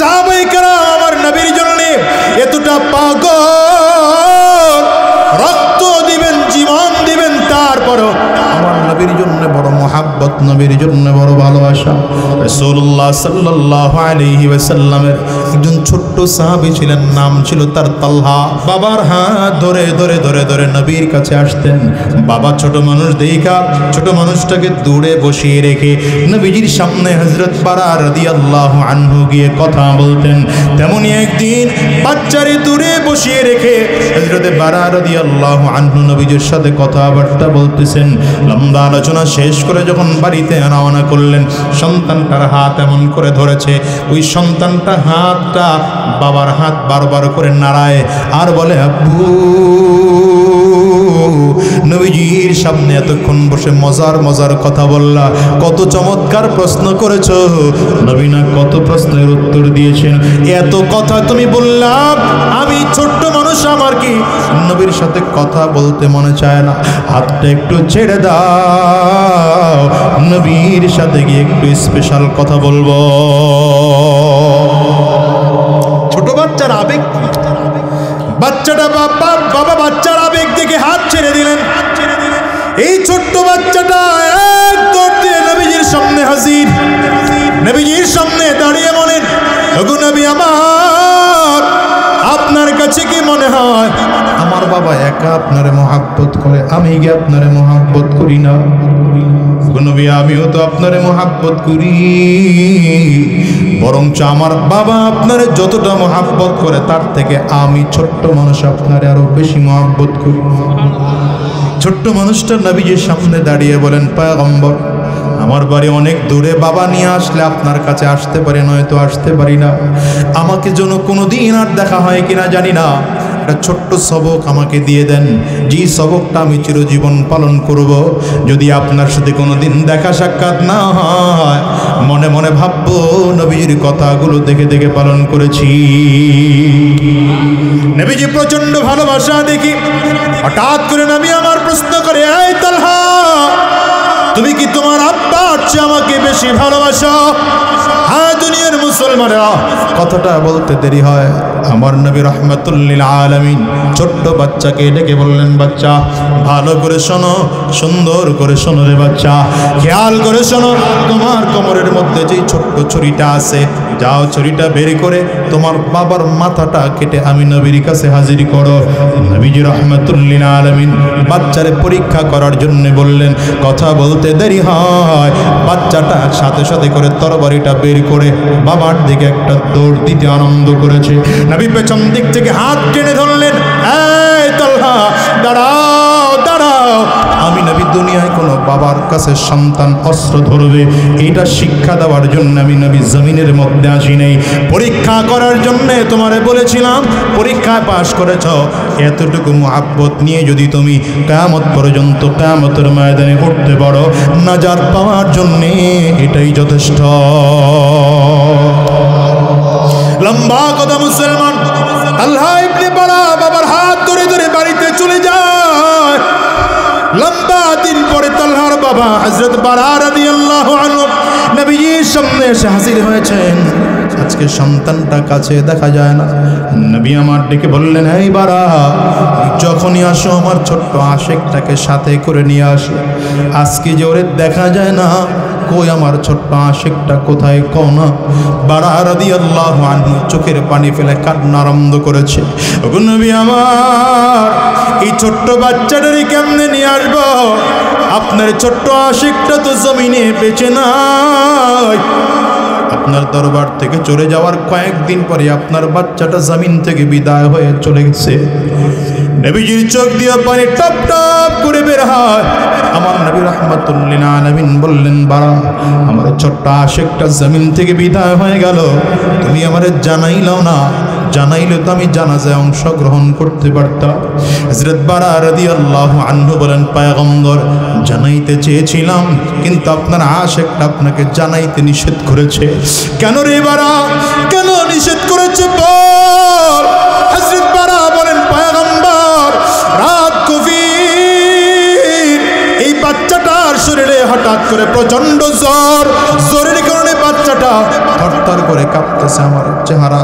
সাহাবায়ে কেরাম আমার নবীর জন্য এতটা পাগল, রক্ত দিবেন, জীবন দিবেন, তারপরও আমার নবীর জন্য বড় মোহাব্বত, নবীর জন্য বড় ভালোবাসা। রাসূলুল্লাহ সাল্লাল্লাহু আলাইহি ওয়াসাল্লামের একজন ছোট্ট সাহাবী ছিলেন, নাম ছিল তার তালহা। বাবার হাত ধরে ধরে ধরে ধরে নবীর কাছে আসতেন। বাবা ছোট মানুষ দেখা ছোট মানুষটাকে দূরে বসিয়ে রেখে নবীজির সামনে হযরত বারা রাদিয়াল্লাহু আনহু গিয়ে কথা বলতেন। তেমনি একদিন বাচ্চারে দূরে বসিয়ে রেখে হযরত বারা রাদিয়াল্লাহু আনহু নবীজির সাথে কথাবার্তা বলতেছেন। লম্বা আলোচনা শেষ করে যখন বাড়িতে রওনা করলেন, সন্তানটার হাত এমন করে ধরেছে, ওই সন্তানটা হাতটা বাবার হাত বারবার করে নাড়ায় আর বলে, আব্বু। নবীজির সামনে এতক্ষণ বসে মজার মজার কথা বললা, কত চমৎকার প্রশ্ন করেছো। নবী না কত প্রশ্নের উত্তর দিয়েছেন, এত কথা তুমি বললাম, আমি ছোট্ট মানুষ, আমার কি নবীর সাথে কথা বলতে মনে চায় না? হাতটা একটু ছেড়ে দাও, নবীর সাথে গিয়ে একটু স্পেশাল কথা বলবো। ছোট বাচ্চার আবেগ, বাচ্চাটা বাবা বাচ্চার আবেগ দেখে হাত ছেড়ে দিলেন। এই ছোট্ট বাচ্চাটা এক দৌড় দিয়ে নবীজির সামনে হাজির। নবীজির সামনে দাঁড়িয়ে বলেন, ওগো নবী আমার, আপনার কাছে কি মনে হয় আমার বাবা একা আপনারে মহাব্বত করে, আমি কি আপনারে মহাব্বত করি না? নবী, আমিও তো আপনারে মহাব্বত করি, বরঞ্চ আমার বাবা আপনারে যতটা মহাব্বত করে তার থেকে আমি ছোট্ট মানুষ আপনারে আরো বেশি মহাব্বত করি। ছোট্ট মানুষটা নবীজির সামনে দাঁড়িয়ে বলেন, পয়গম্বর, আমার বাড়ি অনেক দূরে, বাবা নিয়ে আসলে আপনার কাছে আসতে পারি, নয়তো আসতে পারি না। আমাকে যেন কোনো দিন আর দেখা হয় কিনা জানি না, একটা ছোট্ট সবক আমাকে দিয়ে দেন, যে সবকটা আমি চিরজীবন পালন করব। যদি আপনার সাথে কোনো দিন দেখা সাক্ষাৎ না হয়, মনে মনে ভাববো নবীজির কথাগুলো দেখে দেখে পালন করেছি। নবীজি প্রচন্ড ভালোবাসা দেখি হঠাৎ করে নবী আমার প্রশ্ন করে, এই তালহা, তুমি কি তোমার আব্বার চেয়ে আমাকে বেশি ভালোবাসো? হ্যাঁ দুনিয়ার মুসলমানেরা, কথাটা বলতে দেরি হয়, আমার নবী রাহমাতুল লিল আলামিন ছোট্ট বাচ্চাকে ডেকে বললেন, বাচ্চা ভালো করে শোনো, সুন্দর করে শোনো রে বাচ্চা, খেয়াল করে শোনো, তোমার কোমরের মধ্যে যেই ছোট্ট ছুরিটা আছে, যাও ছুরিটা বের করে তোমার বাবার মাথাটা কেটে আমি নবীর কাছে হাজির করো। নবীজি রাহমাতুল লিল আলামিন বাচ্চারে পরীক্ষা করার জন্য বললেন। কথা বলতে দেরি হয়, বাচ্চাটা সাথে সাথে করে তরবারিটা বের করে বাবার দিকে একটা দৌড় দিতে আরম্ভ করেছে। নবী পেছন দিক থেকে হাত টেনে ধরলেন, এই তালহা, দাঁড়াও দাঁড়াও, আমি নবী দুনিয়ায় কোনো বাবার কাছে সন্তান অস্ত্র ধরবে এটা শিক্ষা দেওয়ার জন্য আমি নবী জমিনের মধ্যে আসি নেই, পরীক্ষা করার জন্য তোমারে বলেছিলাম, পরীক্ষায় পাশ করেছ। এতটুকু মুহাব্বত নিয়ে যদি তুমি কিয়ামত পর্যন্ত কিয়ামতের ময়দানে উঠতে পারো, নাজাত পাওয়ার জন্য এটাই যথেষ্ট। লম্বা কথা মুসলমান, আল্লাহ ইবনে বারা বাবার হাত ধরে ধরে বাড়িতে চলে যায়। লম্বা দিন পরে তালহার বাবা হযরত বারা রাদিয়াল্লাহু আনহু নবীজির সামনে এসে হাজির হয়েছেন। আজকে সন্তানটা কাছে দেখা যায় না। নবী আমার ডেকে বললেন, এই বারা, যখনই আসো আমার ছোট্ট আশিকটাকে সাথে করে নিয়ে আসো। আজকে যে ওরে দেখা যায় না, কই আমার ছোট্ট আশিকটা কোথায় কও না? বারা রাদিয়াল্লাহু আনহু চোখের পানি ফেলে কান্না আরম্ভ করেছে। ওগো নবী আমার, এই ছোট্ট বাচ্চাটারে কেমনে নিয়ে আসবো? আপনার ছোট্ট আশিকটা তো জমিনে বেঁচে নাই। আপনার দরবার থেকে চলে যাওয়ার কয়েকদিন পরে আপনার বাচ্চাটা জমিন থেকে বিদায় হয়ে চলে গেছে। নবীজির চোখ দিয়ে পানি টপ টপ করে বের হয়। আমার নবী রাহমাতুল লিল আলামিন বললেন, বারা, আমার ছোট্ট আশিকটা জমিন থেকে বিদায় হয়ে গেল, তুমি আমারে জানাইলাও না, জানাইলে তো আমি জানাজায় অংশগ্রহণ করতে পারতাম। হযরত বারা রাদিয়াল্লাহু আনহু বলেন, পয়গম্বর, জানাইতে চেয়েছিলাম, কিন্তু আপনার আশিকটা আপনাকে জানাইতে নিষেধ করেছে। কেন রে বারা, কেন নিষেধ করেছে বল? হযরত বারা বলেন, পয়গম্বর, রাত গভীর, এই বাচ্চাটার শরীরে হঠাৎ করে প্রচন্ড জ্বর, জ্বরের কারণে বাচ্চাটা থরথর করে কাঁপতেছে। আমার চেহারা,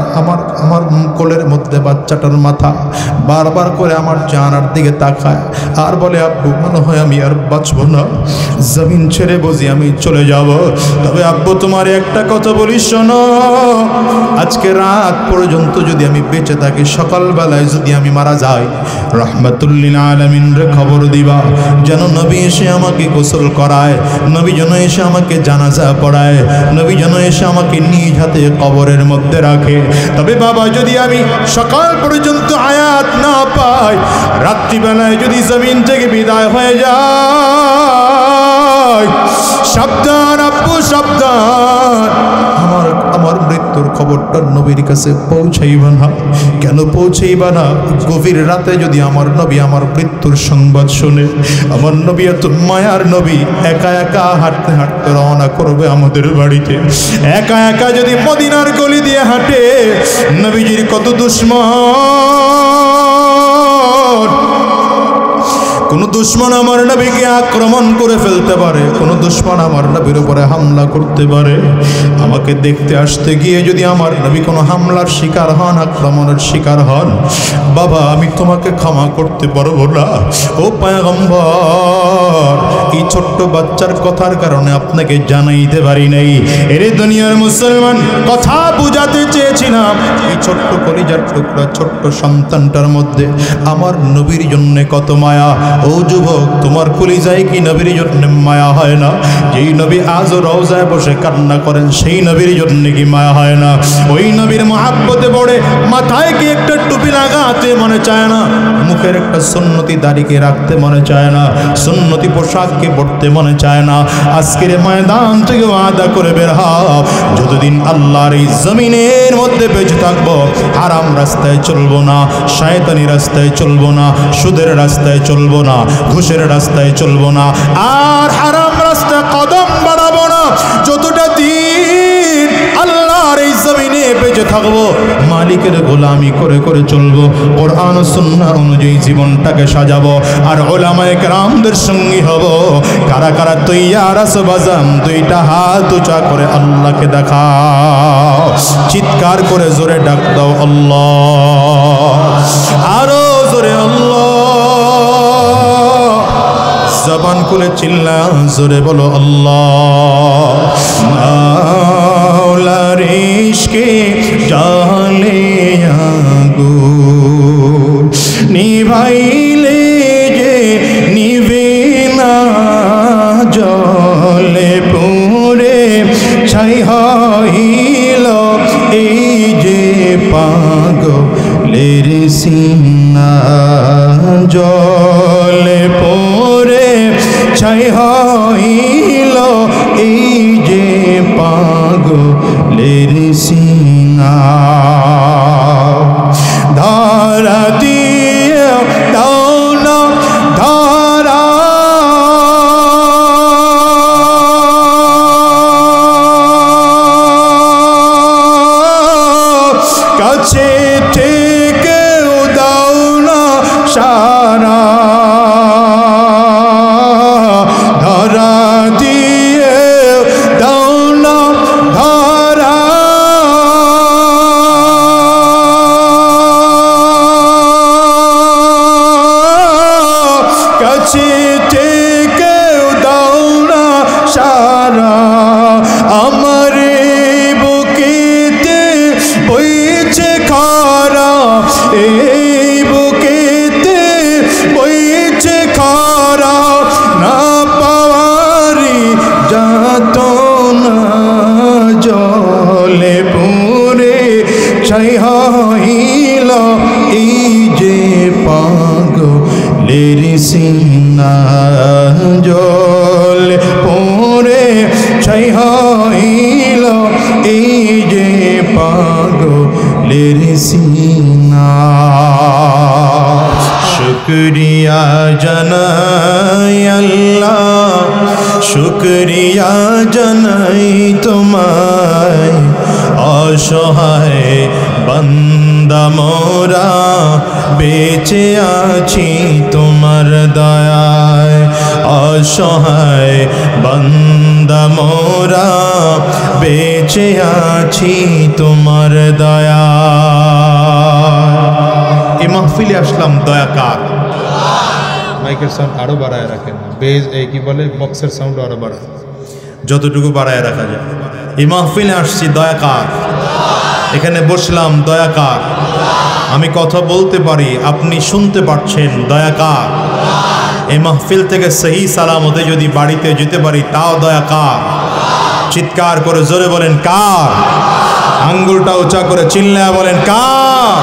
আমার কোলের মধ্যে বাচ্চাটার মাথা বারবার করে আমার চেহারার দিকে তাকায় আর বলে, আব্বু মনে হয় আমি আর বাঁচবো না, জমিন ছেড়ে বুঝি আমি চলে যাব। তবে আব্বু তোমার একটা কথা বলি শোনো, আজকে রাত পর্যন্ত যদি আমি বেঁচে থাকি, সকালবেলায় যদি আমি মারা যাই, রাহমাতুল্লিল আলামিন রে খবর দিবা যেন নবী এসে আমাকে গোসল করায়, নবী যেন এসে আমাকে জানাজা পড়ায়, নবী যেন এসে আমাকে নিজ হাতে কবরের মধ্যে রাখে। তবে বাবা যদি আমি সকাল পর্যন্ত আয়াত না পাই, রাত্রিবেলায় যদি জমিন থেকে বিদায় হয়ে যায়, সাবধান আব্বু সাবধান, আমার মৃত্যুর খবরটা নবীর কাছে পৌঁছাইবা না। কেন পৌঁছাইবা না? গভীর রাতে যদি আমার নবী আমার মৃত্যুর সংবাদ শুনে, আমার নবী এত মায়ার নবী, একা একা হাঁটতে হাঁটতে রওনা করবে আমাদের বাড়িতে, একা একা যদি মদিনার গলি দিয়ে হাঁটে, নবীজির কত দুশ্মন, কোন দুশ্মন আমার নবীকে আক্রমণ করে ফেলতে পারে, কোন দুশ্মন আমার নবীর উপরে হামলা করতে পারে। আমাকে দেখতে আসতে গিয়ে যদি আমার নবী কোনো হামলার শিকার হন, আক্রমণের শিকার হন, বাবা আমি তোমাকে ক্ষমা করতে পারবো না। ও পয়গম্বর, এই ছোট্ট বাচ্চার কথার কারণে আপনাকে জানাইতে পারি নাই। এরে দুনিয়ার মুসলমান, কথা বুঝাতে চেয়েছিলাম, এই ছোট্ট কলিজার টুকরা ছোট্ট সন্তানটার মধ্যে আমার নবীর জন্য কত মায়া। ও যুবক, তোমার কলিজায় কি নবীর জন্য মায়া হয় না? যেই নবী আজও রওজায় বসে কান্না করেন, সেই নবীর জন্য কি মায়া হয় না? ওই নবীর মহাব্বতে পড়ে মাথায় কি একটা টুপি লাগাতে মনে চায় না? মুখের একটা সুন্নতি দাড়িকে রাখতে মনে চায় না? সুন্নতি পোশাককে পড়তে মনে চায় না? আজকের ময়দান থেকে ওয়াদা করে বের হও, যতদিন আল্লাহর এই জমিনের মধ্যে বেঁচে থাকবো, হারাম রাস্তায় চলবো না, শয়তানি রাস্তায় চলবো না, সুদের রাস্তায় চলবো না, ঘুষের রাস্তায় চলবো না, আর হারাম রাস্তায় কদম বাড়াবো না। যতটা দিন আল্লাহর এই জমিনে বেঁচে থাকবো, মালিকের গোলামি করে করে চলবো, কোরআন ও সুন্নাহ অনুযায়ী জীবনটাকে সাজাবো, আর উলামায়ে কেরামদের সঙ্গী হব। কারা কারা তৈয়ার আছো বাজান? দুইটা হাত উঁচা করে আল্লাহকে দেখাও, চিৎকার করে জোরে ডাক দাও আল্লাহ, আরো জোরে আল্লাহ, জবান খুলে চিল্লা জোরে বলো আল্লাহ। মাওলার ইশকে জালে আগুন নিভাইলে যে নিবে না, জলে পুরে ছাই হইল এই যে পাগলের সিনা, জলে পুরে ছাই হইল এই যে পাগলের সিনা। ধরা দিয়ে দাও না ধরা, কাছে থেকেও দাও না সারা, ধরা দিয়ে দাও না ধরা, কাছে থেকেও দাও না সারা। আমার বুকেতে বইছে খরা, এই বুকেতে বইছে খরা, না পাওয়ারি যাত না, জলে পুরে ছাই হইল এই যে পাগলের সিনা, জলে পুরে ছাই হইল এই যে পাগলের সিনা। শুকরিয়া জানাই আল্লাহ, শুকরিয়া জানাই তোমায়, অসহায় বান্দা মোরা বেঁচে আছি তোমার দয়ায়, অসহায় বান্দা মোরা বেঁচে আছি তোমার দয়া। এই মাহফিলে আসলাম দয়া কার? মাইকের সাউন্ড আরো বাড়ায় রাখেন, বেজ এই কি বলে বক্সের সাউন্ড আরো বাড়ায়, যতটুকু বাড়ায় রাখা যায়। এই মাহফিলে আসছি দয়া কার? এখানে বসলাম দয়া কার? আমি কথা বলতে পারি, আপনি শুনতে পাচ্ছেন, দয়া কার? এই মাহফিল থেকে সহি সালামতে যদি বাড়িতে যেতে পারি তাও দয়া কার? চিৎকার করে জোরে বলেন কার? আঙ্গুলটা উঁচা করে চিল্লায়া বলেন কার?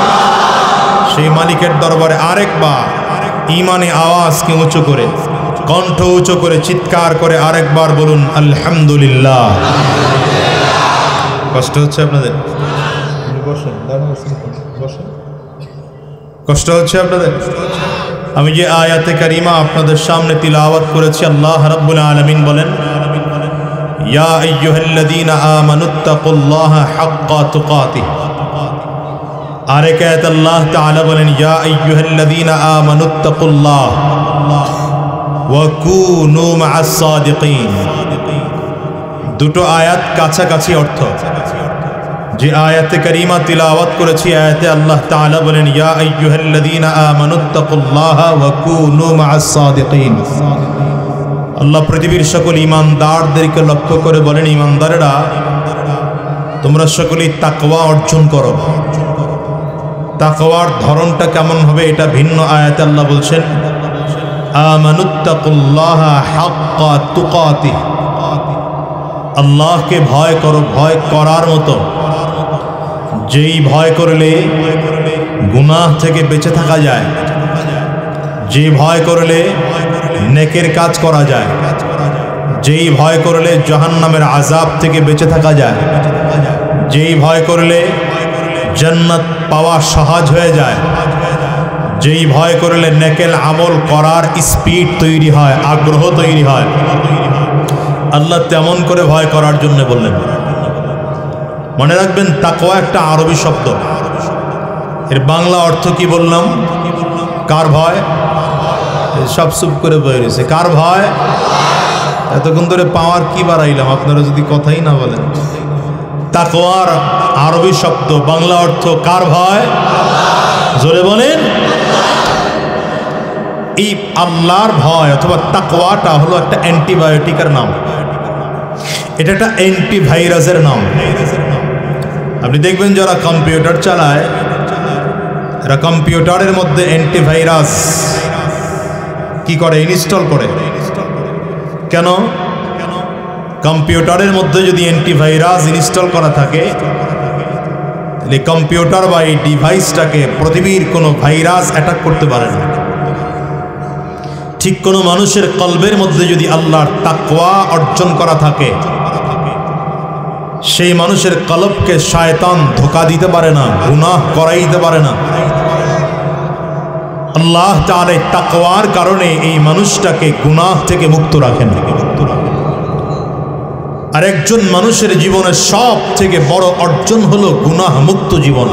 সেই মালিকের দরবারে আরেকবার ইমানে আওয়াজকে উঁচু করে, কণ্ঠ উঁচু করে, চিৎকার করে আরেকবার বলুন আলহামদুলিল্লাহ। কষ্ট হচ্ছে আপনাদের? কষ্ট হচ্ছে আপনাদের? আমি যে আয়াতে কারিমা আপনাদের সামনে তিলাওয়াত করেছি, আল্লাহ রাব্বুল আলামিন বলেন, ইয়া আইয়ুহাল্লাযীনা আমানুত্তাকুল্লাহা হাক্কা তুকাতিহ। আরেক আয়াত আল্লাহ তাআলা বলেন, ইয়া আইয়ুহাল্লাযীনা আমানুত্তাকুল্লাহ ওয়া কুনু মা'আস সাদিকিন। দুটো আয়াত কাছাকাছি অর্থ। যে আয়াতে কারিমা তিলাওয়াত করেছি, আয়াতে আল্লাহ তাআলা বলেন, ইয়া আইয়ুহাল্লাযীনা আমানুত্তাকুল্লাহা ওয়া কুনু মা'আস সাদিকিন। আল্লাহ পৃথিবীর সকল ঈমানদারদেরকে লক্ষ্য করে বলেন, ঈমানদারেরা তোমরা সকলেই তাকওয়া অর্জন করো। তাকওয়ার ধরনটা কেমন হবে এটা ভিন্ন আয়াতে আল্লাহ বলছেন, আমানুত্তাকুল্লাহা হাক্কা তুকাতিহ। আল্লাহকে ভয় করো, ভয় করার মতো, যেই ভয় করলে গুনাহ থেকে বেঁচে থাকা যায়, যে ভয় করলে নেকের কাজ করা যায়, যেই ভয় করলে জাহান্নামের আযাব থেকে বেঁচে থাকা যায়, যেই ভয় করলে জান্নাত পাওয়া সহজ হয়ে যায়, যেই ভয় করলে নেকেল আমল করার স্পিড তৈরি হয়, আগ্রহ তৈরি হয়, আল্লাহ তেমন করে ভয় করার জন্য বললেন। মনে রাখবেন, তাকওয়া একটা আরবি শব্দ। এর বাংলা অর্থ কি বললাম? কার ভয়? সব চুপ করে বয়ে রয়েছে। কার ভয়? এতক্ষণ ধরে পাওয়ার কি বাড়াইলাম, আপনারা যদি কথাই না বলেন। তাকওয়ার আরবি শব্দ, বাংলা অর্থ কার ভয়? জোরে বলেন। এই আল্লাহর ভয় অথবা তাকওয়াটা হলো একটা অ্যান্টিবায়োটিকের নাম। এটা একটা অ্যান্টিভাইরাসের নাম। আপনি দেখবেন যারা কম্পিউটার চালায়, এরা কম্পিউটারের মধ্যে অ্যান্টিভাইরাস কি করে? ইনস্টল করে। কেন? কম্পিউটারের মধ্যে যদি অ্যান্টিভাইরাস ইনস্টল করা থাকে, তাহলে কম্পিউটার বা এই ডিভাইসটাকে পৃথিবীর কোনো ভাইরাস অ্যাটাক করতে পারে না। ঠিক কোনো মানুষের কলবের মধ্যে যদি আল্লাহর তাকওয়া অর্জন করা থাকে, সেই মানুষের কলবকে শয়তান ধোঁকা দিতে পারে না, গুনাহ করাইতে পারে না। আল্লাহ তাআলা তাকওয়ার কারণে এই মানুষটাকে গুনাহ থেকে মুক্ত রাখেন। আর একজন মানুষের জীবনের সব থেকে বড় অর্জন হলো গুনাহ মুক্ত জীবন।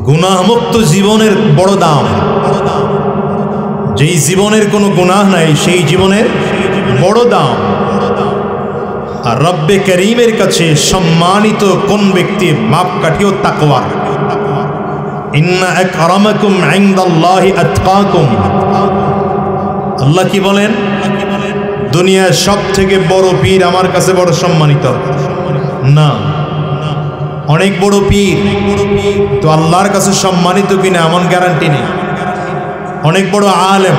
গুনাহ মুক্ত জীবনের বড় দাম। যেই জীবনের কোনো গুনাহ নাই, সেই জীবনের বড় দাম। আর রব্বে করিমের কাছে সম্মানিত কোন ব্যক্তি মাপকাঠিও তাকওয়া। ইন্না আকরামাকুম ইনদাল্লাহি আতকাকুম। আল্লাহ কি বলেন? দুনিয়ার সব থেকে বড় পীর আমার কাছে বড় সম্মানিত না। অনেক বড় পীর তো আল্লাহর কাছে সম্মানিত কিনা এমন গ্যারান্টি নেই। অনেক বড় আলেম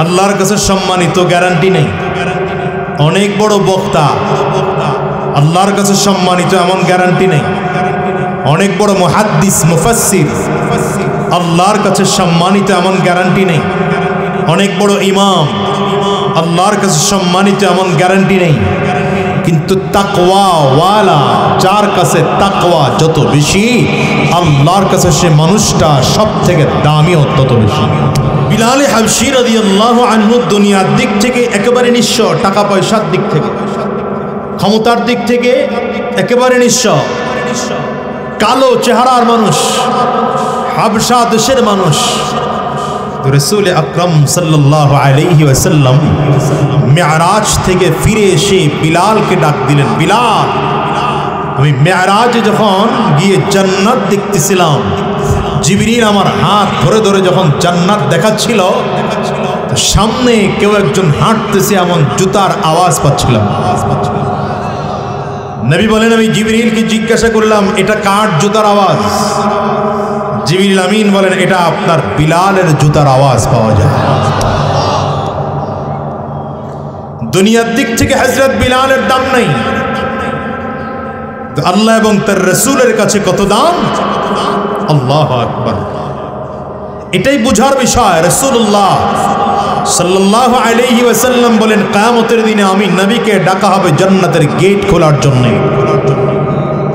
আল্লাহর কাছে সম্মানিত গ্যারান্টি নেই। অনেক বড় বক্তা আল্লাহর কাছে সম্মানিত এমন গ্যারান্টি নেই। অনেক বড় মুহাদ্দিস মুফাসসির আল্লাহর কাছে সম্মানিত এমন গ্যারান্টি নেই। অনেক বড় ইমাম আল্লাহর কাছে সম্মানিত এমন গ্যারান্টি নেই। কিন্তু তাকওয়া ওয়ালা, যার কাছে তাকওয়া যত বেশি, আল্লাহর কাছে সে মানুষটা সব থেকে দামিও তত বেশি। বিলাল হাবশী রাদিয়াল্লাহু আনহু দুনিয়ার দিক থেকে একেবারে নিঃস্ব, টাকা পয়সার দিক থেকে, ক্ষমতার দিক থেকে একেবারে নিঃস্ব, কালো চেহারার মানুষ, হাবশা দেশের মানুষ। রাসূল আকরাম সাল্লাল্লাহু আলাইহি ওয়াসাল্লাম মিরাজ থেকে ফিরে এসে বিলালকে ডাক দিলেন, বিলাল, আমি মিরাজে যখন গিয়ে জান্নাত দেখতেছিলাম, জিবরিল আমার হাত ধরে ধরে যখন জান্নাত দেখাচ্ছিল, সামনে কেউ একজন হাঁটতেছে এমন জুতার আওয়াজ পাচ্ছিলাম। নবী বলেন, আমি জিবরিলকে জিজ্ঞাসা করলাম, এটা কার জুতার আওয়াজ? জিবরিল আমিন বলেন, এটা আপনার বিলালের জুতার আওয়াজ পাওয়া যায়। দুনিয়ার দিক থেকে হযরত বিলালের দাম নেই, তো আল্লাহ এবং তার রাসূলের কাছে কত দাম! আল্লাহু আকবার। এটাই বুঝার বিষয়। রাসূলুল্লাহ সাল্লাল্লাহু আলাইহি ওয়াসাল্লাম বলেন, কিয়ামতের দিনে আমি নবীকে ডাকা হবে জান্নাতের গেট খোলার জন্য।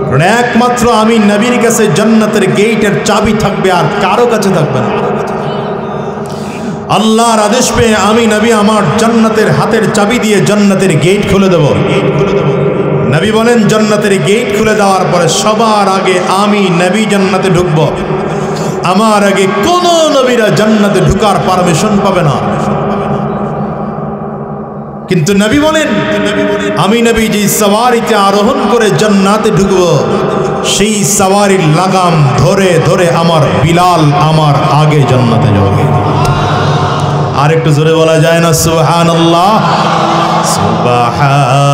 কারণ একমাত্র আমি নবীর কাছে জান্নাতের গেটের চাবি থাকবে, আর কারো কাছে থাকবে না। আল্লাহর আদেশ পেয়ে আমি নবী আমার জান্নাতের হাতের চাবি দিয়ে জান্নাতের গেট খুলে দেব। নবী বলেন, জান্নাতের গেট খুলে দেওয়ার পরে সবার আগে আমি নবী জান্নাতে ঢুকব। আমার আগে কোন নবীরা জান্নাতে ঢুকার পারমিশন পাবে না। কিন্তু নবী বলেন, আমি নবী যে সওয়ারিতে আরোহণ করে জান্নাতে ঢুকব, সেই সওয়ারির লাগাম ধরে ধরে আমার বিলাল আমার আগে জান্নাতে যাবে। আর একটু জোরে বলা যায় না সুবহানাল্লাহ? সুবহানাল্লাহ,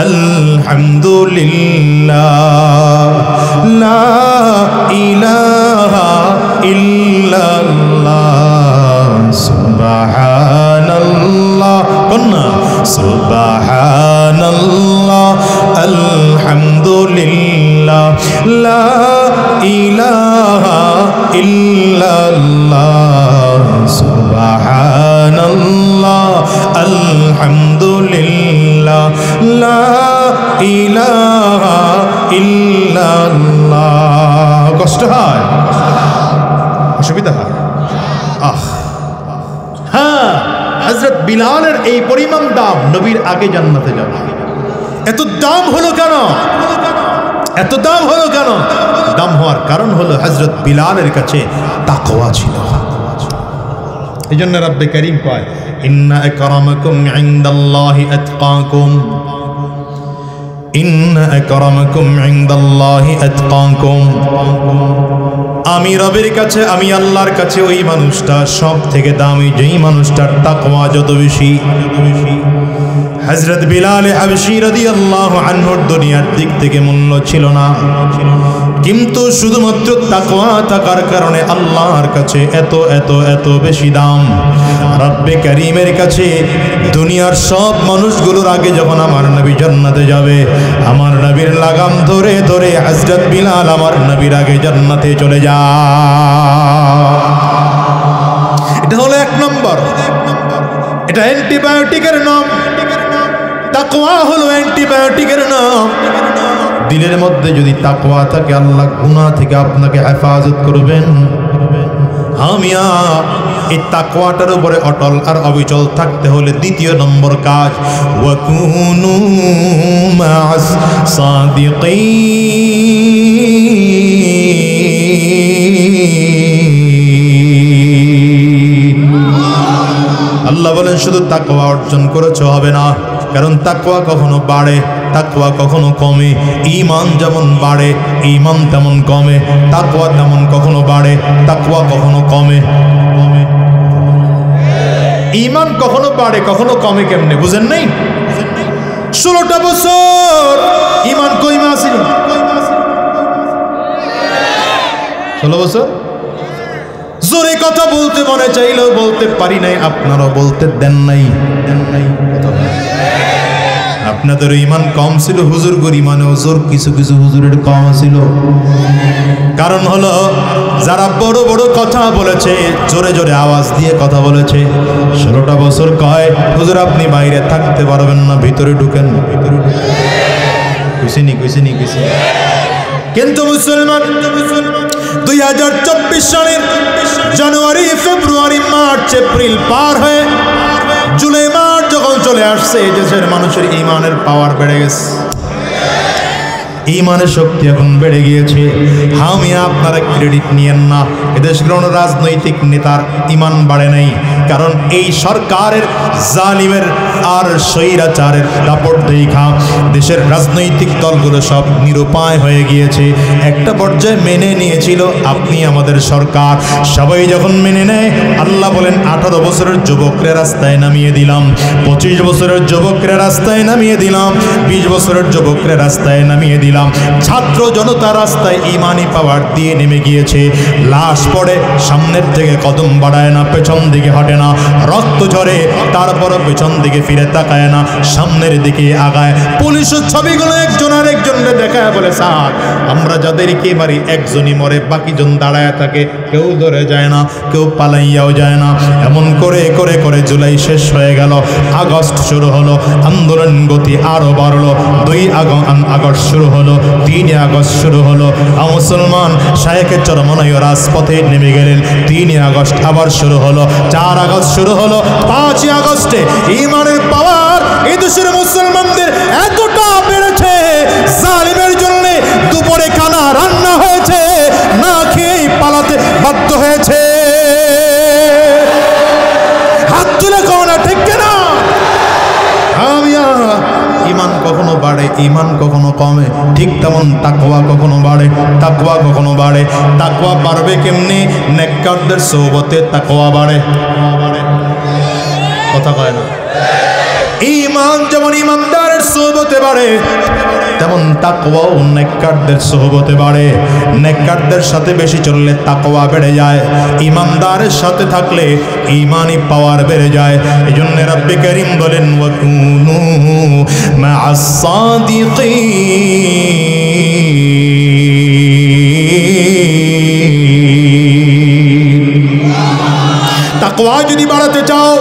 আলহামদুলিল্লাহ, লা ইলাহা ইল্লাল্লাহ, সুবহানাল্লাহ, কন্না সুবহানাল্লাহ, আলহামদুলিল্লাহ, লা ইলাহা ইল্লাল্লাহ, সুবহানাল্লাহ, আলহামদুলিল্লাহ, লা ইলাহা ইল্লাল্লাহ। কষ্ট হয়, অসুবিধা হয়। হ্যাঁ, হযরত বিলালের এই পরিমাণ দাম, নবীর আগে জান্নাতে যাবে। এত দাম হলো কেন? এত দাম হলো কেন? দাম হওয়ার কারণ হলো হযরত বিলালের কাছে তাকওয়া ছিল। এই জন্য রব্বে কারীম কয়, ইন্না আকরামাকুম ইনদাল্লাহি আতকাকুম, ইন্না আকরামাকুম ইনদাল্লাহি আতকাকুম। আমি রবের কাছে, আমি আল্লাহর কাছে ওই মানুষটা সব থেকে দামি যেই মানুষটার তাকওয়া যত বেশি। হযরত বিলাল হাবশী রাদিয়াল্লাহু আনহুর দুনিয়ার দিক থেকে মূল্য ছিল না, কিন্তু শুধুমাত্র তাকওয়া থাকার কারণে আল্লাহর কাছে এত এত এত বেশি দাম। রব্বে কারীমের কাছে দুনিয়ার সব মানুষগুলোর আগে যখন আমার নবী জান্নাতে যাবে, আমার নবীর লাগাম ধরে ধরে হযরত বিলাল আমার নবীর আগে জান্নাতে চলে যায়। এটা হলো এক নম্বর। এটা অ্যান্টিবায়োটিকের নাম। তাকওয়া হলো অ্যান্টিবায়োটিকের নাম। দিলের মধ্যে যদি তাকওয়া থাকে, আল্লাহ গুনাহ থেকে আপনাকে হেফাজত করবেন। আমিয়া এই তাকওয়াটার উপরে অটল আর অবিচল থাকতে হলে দ্বিতীয় নম্বর কাজ, ওয়াকুনু মা'আস সাদিকিন। আল্লাহ বলেন, শুধু তাকওয়া অর্জন করেছ হবে না, কারণ তাকওয়া কখনো বাড়ে, তাকওয়া কখনো কমে। ঈমান যেমন বাড়ে, ঈমান তেমন কমে। তাকওয়া তেমন কখনো বাড়ে, তাকওয়া কখনো কমে। ঈমান কখনো বাড়ে, কখনো কমে। কেমনে বুঝেন নাই? 16টা বছর ঈমান কই মাস ছিল? 16 বছর। জোরে কথা বলতে মনে চাইলেও বলতে পারি নাই, আপনারাও বলতে দেন নাই। আপনাদের ঈমান কম ছিল, হুজুরগুর ঈমানেও জোর কিছু কিছু হুজুরের কম ছিল। কারণ হলো যারা বড় বড় কথা বলেছে, জোরে জোরে আওয়াজ দিয়ে কথা বলেছে, 16টা বছর কয়, হুজুর আপনি বাইরে থাকতে পারবেন না, ভিতরে ঢুকেন। কুছিনি কুছিনি কুছিনি। কিন্তু মুসলমান 2024 সালের জানুয়ারি, ফেব্রুয়ারি, মার্চ, এপ্রিল পার হয়ে জুলাই মাস যখন চলে আসছে, দেশের মানুষের ঈমানের পাওয়ার বেড়ে গেছে। ইমানের শক্তি এখন বেড়ে গিয়েছে। আমি আপনারা ক্রেডিট নিয়েন না, এদেশের কোনো রাজনৈতিক নেতার ইমান বাড়ে নাই, কারণ এই সরকারের জালিমের আর স্বৈরাচারের দাপট দেখা দেশের রাজনৈতিক দলগুলো সব নিরুপায় হয়ে গিয়েছে। একটা পর্যায়ে মেনে নিয়েছিল আপনি আমাদের সরকার, সবাই যখন মেনে নেয় আল্লাহ বলেন 18 বছরের যুবকরা রাস্তায় নামিয়ে দিলাম, 25 বছরের যুবকরা রাস্তায় নামিয়ে দিলাম, 20 বছরের যুবকরা রাস্তায় নামিয়ে দিলাম। ছাত্র জনতা রাস্তায় ইমানি পাওয়ার দিয়ে নেমে গিয়েছে। লাশ পড়ে, সামনের দিকে কদম বাড়ায় না, পেছন দিকে হাঁটে না, রক্ত ঝরে, তারপরও পেছন দিকে ফিরে তাকায় না, সামনের দিকে আগায়। পুলিশের ছবিগুলো একজন আর একজনকে দেখায় বলে, স্যার আমরা যাদেরকে মারি একজনই মরে, বাকিজন দাঁড়ায় থাকে, কেউ ধরে যায় না, কেউ পালাইয়াও যায় না। এমন করে করে করে জুলাই শেষ হয়ে গেল, আগস্ট শুরু হলো, আন্দোলন গতি আরো বাড়লো। 2 আগস্ট শুরু হলো, 3 আগস্ট শুরু হলো, মুসলমান শায়েখের চরমনায় রাজপথে নেমে গেলেন। 3 আগস্ট আবার শুরু হলো, 4 আগস্ট শুরু হলো, 5 আগস্টে ইমানের পাওয়ার এই দেশের মুসলমানদের এতটা বেড়েছে, জালিমের জন্য দুপুরে খানা রান্না হয়েছে, না খেয়েই পালাতে বাধ্য হয়েছে। হাত তুলে কোনা ঠিক না? ইমান কখনো বাড়ে, ইমান কখনো কমে, ঠিক তেমন তাকওয়া কখনো বাড়ে, তাকওয়া কখনো বাড়ে। তাকওয়া বাড়বে কেমনি? নেককারদের সোহবতে তাকওয়া বাড়ে। কথা কয় না? ইমান যেমন ইমানদারের সোহবতে বাড়ে, তেমন তাকওয়াও নেককারদের সোহবতে বাড়ে। নেককারদের সাথে বেশি চললে তাকওয়া বেড়ে যায়, ইমানদারের সাথে থাকলে ইমানি পাওয়ার বেড়ে যায়। এজন্য রব্বে কারীম বলেন, ওয়াকুনু মা'আস সাদিকিন। তাকওয়া যদি বাড়াতে চাও,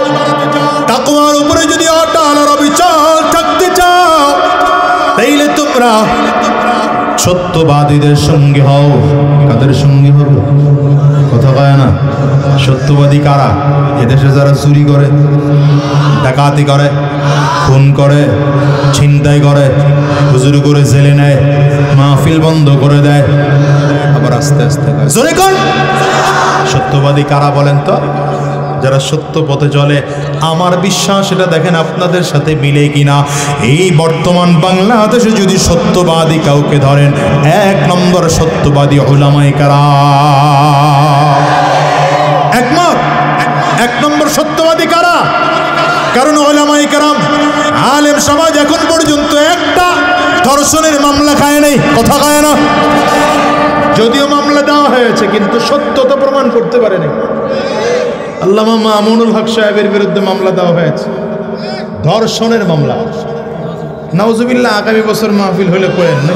তাকওয়ার উপরে যদি অটল আর অবিচল থাকতে চাও, তাইলে তোমরা সত্যবাদীদের সঙ্গে হও। কাদের সঙ্গে হবে? কথা কয় না? সত্যবাদী কারা? এদেশে যারা চুরি করে, ডাকাতি করে, খুন করে, ছিনতাই করে, হুজুর করে জেলে নেয়, মাহফিল বন্ধ করে দেয়, আবার আস্তে আস্তে জোরে কোন সত্যবাদী কারা বলেন তো? যারা সত্য পথে চলে। আমার বিশ্বাস এটা দেখেন আপনাদের সাথে মিলে কিনা। এই বর্তমান বাংলাদেশে যদি সত্যবাদী কাউকে ধরেন, 1 নম্বর সত্যবাদী উলামায়ে কেরাম। একমত? 1 নম্বর সত্যবাদী কারা? কারণ উলামায়ে কেরাম, আলেম সমাজ এখন পর্যন্ত একটা ধর্ষণের মামলা খায় নাই। কথা খায় না? যদিও মামলা দেওয়া হয়েছে, কিন্তু সত্যতা প্রমাণ করতে পারেনি। আল্লামা মামুনুল হক সাহেবের বিরুদ্ধে মামলা দেওয়া হয়েছে, ধর্ষণের মামলা। নাউজুবিল্লাহ, আগামী বছর মাহফিল হলে করেন না।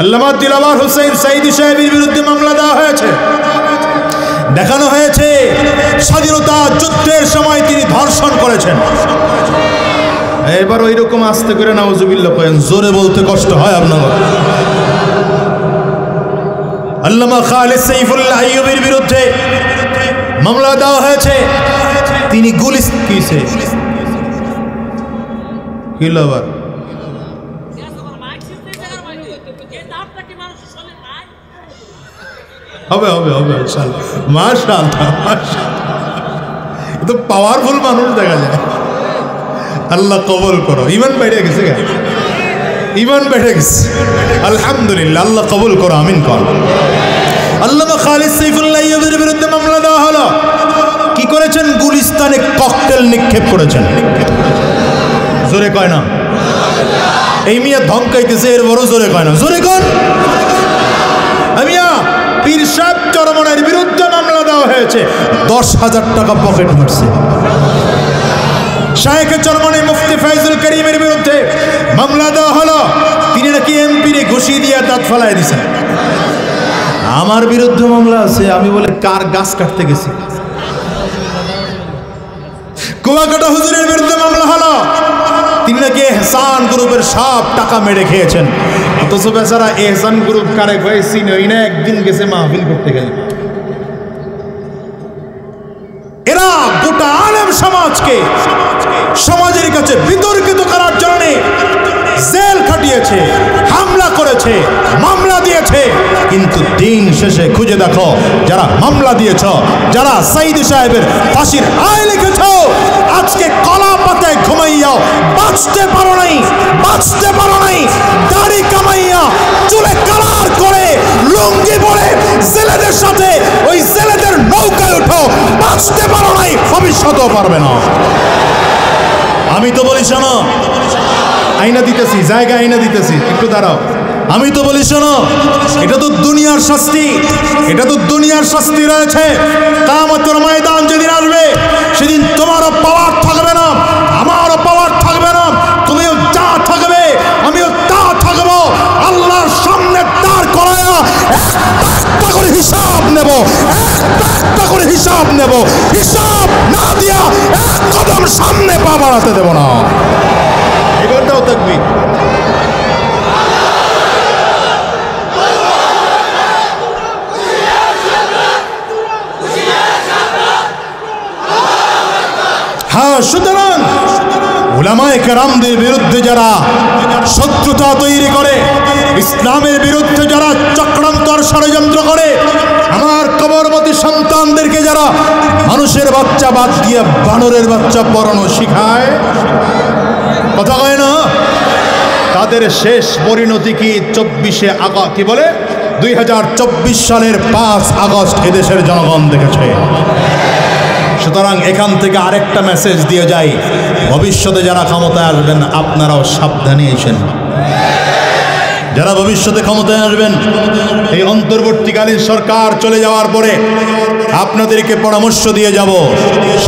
আল্লামা দিলওয়ার হোসেন সাইদি সাহেবের বিরুদ্ধে মামলা দেওয়া হয়েছে, দেখানো হয়েছে স্বাধীনতা যুদ্ধের সময় তিনি ধর্ষণ করেছেন। এবার ওই রকম আস্তে করে নাউজুবিল্লাহ করেন, জোরে বলতে কষ্ট হয় আপনার। আল্লামা খালেদ সাইফুল্লাহ আইয়ুবের বিরুদ্ধে মামলা দেওয়া হয়েছে, তিনি গুলি কিসে কিলাবার হবে হবে হবে ইনশাআল্লাহ। মাশাআল্লাহ, তো পাওয়ারফুল মানুষ দেখা যায়। আল্লাহ কবুল করো। ইমান বেড়ে গেছে, ইমান বেড়ে গেছে, আলহামদুলিল্লাহ। আল্লাহ কবুল করো, আমিন কর। আল্লামা খালিদ সাইফুল্লাহ আইয়ুবের বিরুদ্ধে মামলা দেওয়া হলো। কি করেছেন? গুলিস্তানে ককটেল নিক্ষেপ করেছেন। জোরে কয় না? এই মিয়া ধমকাইতেছে, এর বড় জোরে কয় না? জোরে কন। মিয়া পীর সাহেব চরমনাইয়ের বিরুদ্ধে মামলা দেওয়া হয়েছে, 10,000 টাকা পকেট মারছে। শায়েখে চরমনাই মুফতি ফয়জুল করিমের বিরুদ্ধে মামলা দেওয়া হলো, তিনি নাকি এমপি রে ঘুষি দিয়ে দাঁত ফালায় দিয়েছেন। আমার বিরুদ্ধে মামলা আছে, আমি বলে কার গাছ কাটতে গেছি। কুয়াকাটা হুজুরের বিরুদ্ধে মামলা হলো, তিনি নাকি এহসান গ্রুপের সব টাকা মেরে খেয়েছেন। অথচ বেচারা এহসান গ্রুপ কারে কয়েছি নই না, একদিন গেছে মাহফিল করতে গেলে। এরা গোটা আলেম সমাজকে সমাজের কাছে বিতর্কিত করার জন্য জেল খাটিয়ে দিন শেষে খুঁজে দেখো যারা মামলা দিয়েছ, যারা সাইদি সাহেবের ফাঁসির রায় লিখেছ, আজকে কলা পাতায় ঘুমাইয়াও বাঁচতে পারো নাই, বাঁচতে পারো নাই। দাড়ি কামাইয়া চুলে কালার করে লুঙ্গি পরে ছেলেদের সাথে ওই ছেলেদের নৌকায় উঠো, বাঁচতে পারো নাই, ভবিষ্যতেও পারবে না। আমি তো বলি শোনো, আইনা দিতেছি, জায়গা আইনা দিতেছি, একটু দাঁড়াও। আমি তো বলি শোনো, এটা তো দুনিয়ার শাস্তি, এটা তো দুনিয়ার শাস্তি রয়েছে। কিয়ামতের ময়দান যেদিন আসবে সেদিন তোমারও পাওয়ার থাকবে না, আমারও পাওয়ার থাকবে না, তুমিও যা থাকবে আমিও তা থাকবো। আল্লাহর সামনে দাঁড় করায়া একটা করে হিসাব নেব, একটা করে হিসাব নেব। হিসাব না দিয়া এক কদম সামনে পা বাড়াতে দেব না। এবার দাও তাকবীর। হ্যাঁ, সুতরাং উলামায়ে কেরামদের বিরুদ্ধে যারা শত্রুতা তৈরি করে, ইসলামের বিরুদ্ধে যারা চক্রান্ত আর ষড়যন্ত্র করে, আমার কবরবতী সন্তানদেরকে যারা মানুষের বাচ্চা বাদ দিয়ে বানরের বাচ্চা পড়ানো শিখায়, কথা কয় না, তাদের শেষ পরিণতি কি 24শে আগস্ট, কি বলে 2024 সালের 5 আগস্ট এদেশের জনগণ দেখেছে। সুতরাং এখান থেকে আরেকটা মেসেজ দিয়ে যাই, ভবিষ্যতে যারা ক্ষমতায় আসবেন আপনারাও সাবধানে আছেন। যারা ভবিষ্যতে ক্ষমতায় আসবেন, এই অন্তর্বর্তীকালীন সরকার চলে যাওয়ার পরে আপনাদেরকে পরামর্শ দিয়ে যাব,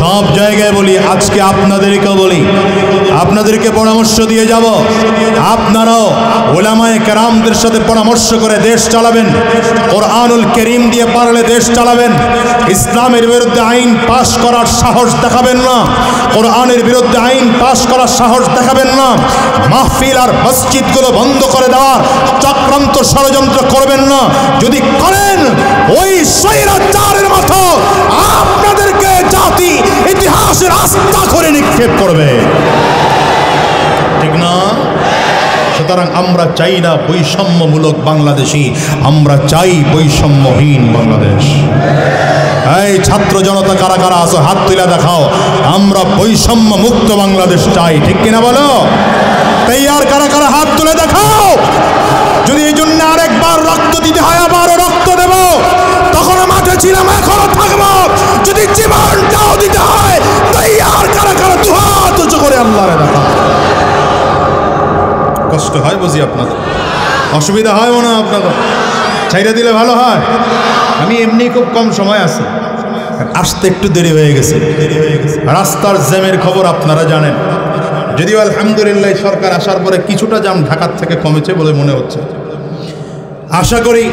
সব জায়গায় বলি, আজকে আপনাদেরকেও বলি, আপনাদেরকে পরামর্শ দিয়ে যাব, আপনারাও উলামায়ে কেরামদের সাথে পরামর্শ করে দেশ চালাবেন। কোরআনুল কারীম দিয়ে পারলে দেশ চালাবেন। ইসলামের বিরুদ্ধে আইন পাশ করার সাহস দেখাবেন না, কোরআনের বিরুদ্ধে আইন পাশ করার সাহস দেখাবেন না। মাহফিল আর মসজিদগুলো বন্ধ করে দেওয়ার চক্রান্ত ষড়যন্ত্র করবেন না। যদি করেন ওই স্বৈরাচারের মতো আপনাদেরকে জাতি ইতিহাসের আস্থা করে নিক্ষেপ করবে, ঠিক না? সুতরাং আমরা চাই না বৈষম্যমূলক বাংলাদেশি, আমরা চাই বৈষম্যহীন বাংলাদেশ। এই ছাত্র জনতা কারা কারা আছো হাত তুলে দেখাও, আমরা বৈষম্য মুক্ত বাংলাদেশ চাই, ঠিক কিনা বলো? তৈয়ার কারা কারা হাত তুলে দেখাও। যদি এই জন্য আরেকবার রক্ত দিতে হয় আবারও রক্ত দেব, তখনও মাঠে ছিলাম এখনো থাকবো। যদি জীবনটাও দিতে হয় তৈয়ার কারা কারা দুহাত উঁচু করে আল্লাহরে দেখাও। কষ্ট হয় বুঝি আপনাদের, অসুবিধা হয় না আপনাদের, ছাইরা দিলে ভালো হয়। আমি এমনি খুব কম সময় আছে, আসতে একটু দেরি হয়ে গেছে। রাস্তার জ্যামের খবর আপনারা জানেন, যদিও আলহামদুলিল্লাহ সরকার আসার পরে কিছুটা জ্যাম ঢাকার থেকে কমেছে বলে মনে হচ্ছে। আশা করি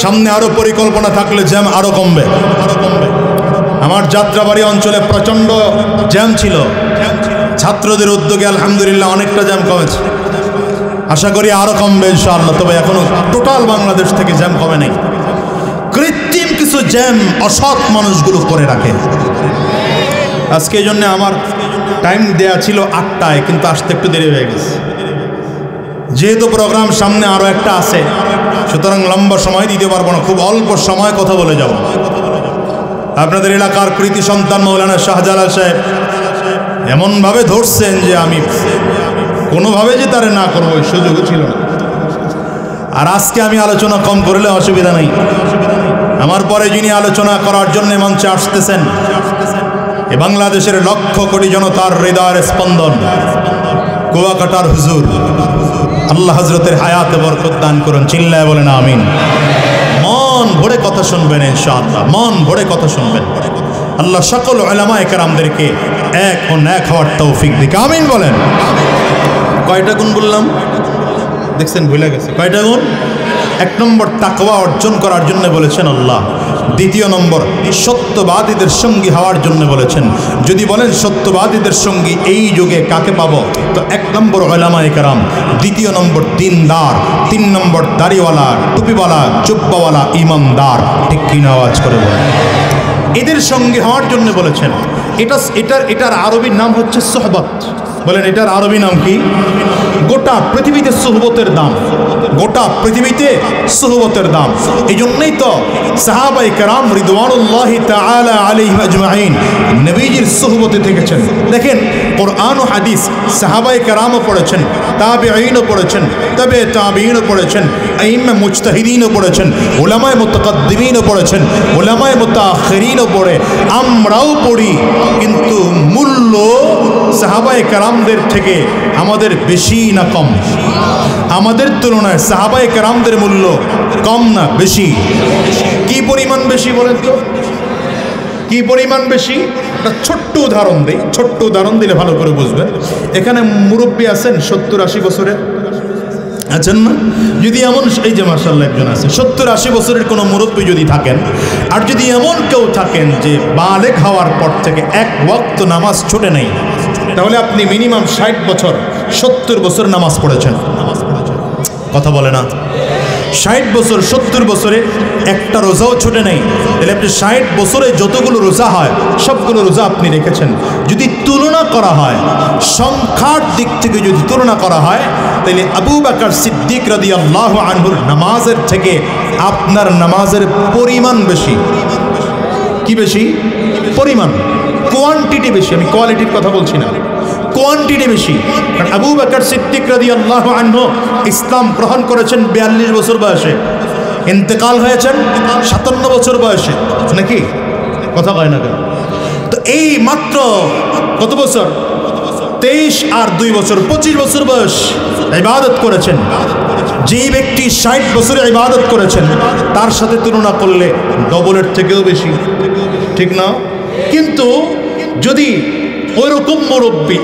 সামনে আরো পরিকল্পনা থাকলে জ্যাম আরো কমবে। আমার যাত্রাবাড়ি অঞ্চলে প্রচন্ড জ্যাম ছিল, ছাত্রদের উদ্যোগে আলহামদুলিল্লাহ অনেকটা জ্যাম কমেছে। আশা করি আরো কমবে ইনশাআল্লাহ। তবে এখনো টোটাল বাংলাদেশ থেকে জ্যাম কমে নাই। কৃত্রিম কিছু জ্যাম অসৎ মানুষগুলো করে রাখে। আজকে এই জন্য আমার টাইম দেয়া ছিল 8টায়, কিন্তু আসতে একটু দেরি হয়ে গেছে। যেহেতু প্রোগ্রাম সামনে আরো একটা আছে, সুতরাং লম্বা সময় দিতে পারবো না, খুব অল্প সময় কথা বলে যাব। আপনাদের এলাকার কৃতি সন্তান মৌলানা শাহজালাল সাহেব এমনভাবে ধরছেন যে আমি কোনোভাবে যে তারে না করবো ওই সুযোগও ছিল না। আর আজকে আমি আলোচনা কম করলে অসুবিধা নেই। আমার পরে যিনি আলোচনা করার জন্য মঞ্চে আসতেছেন, এ বাংলাদেশের লক্ষ কোটি জনতার হৃদয়ের স্পন্দন, কুয়াকাটার হুজুর, আল্লাহ হজরতের হায়াতে বরকত দান করুন, চিল্লায় বলেন আমিন। মন ভরে কথা শুনবেন ইনশাআল্লাহ, মন ভরে কথা শুনবেন। আল্লাহ সকল উলামায়ে কেরামদেরকে এক ও ন্যাক হওয়ার তৌফিক দিক, আমিন বলেন। কয়টা গুণ বললাম দেখছেন, ভুলে গেছে কয়টা গুণ? 1 নম্বর তাকওয়া অর্জন করার জন্য বলেছেন আল্লাহ। 2 নম্বর সত্যবাদীদের সঙ্গী হওয়ার জন্য বলেছেন। যদি বলেন সত্যবাদীদের সঙ্গী এই যুগে কাকে পাবো, তো 1 নম্বর উলামায়ে কেরাম, 2 নম্বর দিনদার, 3 নম্বর দাড়িওয়ালা, টুপিওয়ালা, জুব্বাওয়ালা, ইমানদার, ঠিক কিনা আওয়াজ করে বলেন। এদের সঙ্গে হওয়ার জন্য বলেছেন। এটার আরবি নাম হচ্ছে সোহবত। বলেন এটার আরবি নাম কি? গোটা পৃথিবীতে সোহবতের দাম গোটা পৃথিবীতে সুহবতের দাম। এই জন্যই তো সাহাবায়ে কেরাম রিদওয়ানুল্লাহি তাআলা আলাইহিম আজমাইন নবীজির সুহবতে থেকেছেন। দেখেন কোরআন ও হাদিস সাহাবায়ে কেরামও পড়েছেন, তাবেঈনও পড়েছেন, তবে তাবেঈনও পড়েছেন, আইম্মা মুজতাহিদিনও পড়েছেন, উলামায়ে মুতাকাদ্দিমিনও পড়েছেন, উলামায়ে মুতাআখিরিনও পড়ে, আমরাও পড়ি। কিন্তু মূল্য সাহাবায়ে কেরামদের থেকে আমাদের বেশি না কম? আমাদের তুলনায় সাহাবায়ে কেরামদের মূল্য কম না বেশি? কি পরিমাণ বেশি বলেন তো? কি পরিমাণ বেশি? একটা ছোট্ট উদাহরণ দিই, ছোট্ট উদাহরণ দিলে ভালো করে বুঝবেন। এখানে মুরব্বী আছেন 70-80 বছরের, আছেন না? যদি এমন, এই যে মাশাআল্লাহ একজন আছে 70-80 বছরের কোনো মুরব্বী যদি থাকেন, আর যদি এমন কেউ থাকেন যে বালেগ হওয়ার পর থেকে এক ওয়াক্ত নামাজ ছুটে নেই, তাহলে আপনি মিনিমাম 60 বছর 70 বছর নামাজ পড়েছেন। কথা বলে না? 60 বছর 70 বছরে একটা রোজাও ছুটে নেই, তাহলে আপনি 60 বছরে যতগুলো রোজা হয় সবগুলো রোজা আপনি রেখেছেন। যদি তুলনা করা হয়, সংখ্যার দিক থেকে যদি তুলনা করা হয়, তাহলে আবু বকর সিদ্দিক রাদিয়াল্লাহু আনহুর নামাজের থেকে আপনার নামাজের পরিমাণ বেশি। কি বেশি? পরিমাণ, কোয়ান্টিটি বেশি। আমি কোয়ালিটির কথা বলছি না, কোয়ান্টিটি বেশি। কারণ আবু বকর সিদ্দিক রাদিয়াল্লাহু আনহু ইসলাম গ্রহণ করেছেন 42 বছর বয়সে, ইন্তেকাল হয়েছেন 57 বছর বয়সে, নাকি? কথা কয় না কেন? তো এই মাত্র কত বছর? 23 আর 2 বছর, 25 বছর বয়স ইবাদত করেছেন। যে ব্যক্তি 60 বছরে ইবাদত করেছেন, তার সাথে তুলনা করলে ডবলের থেকেও বেশি, ঠিক না? কিন্তু যদি ওইরকম মুরব্বী,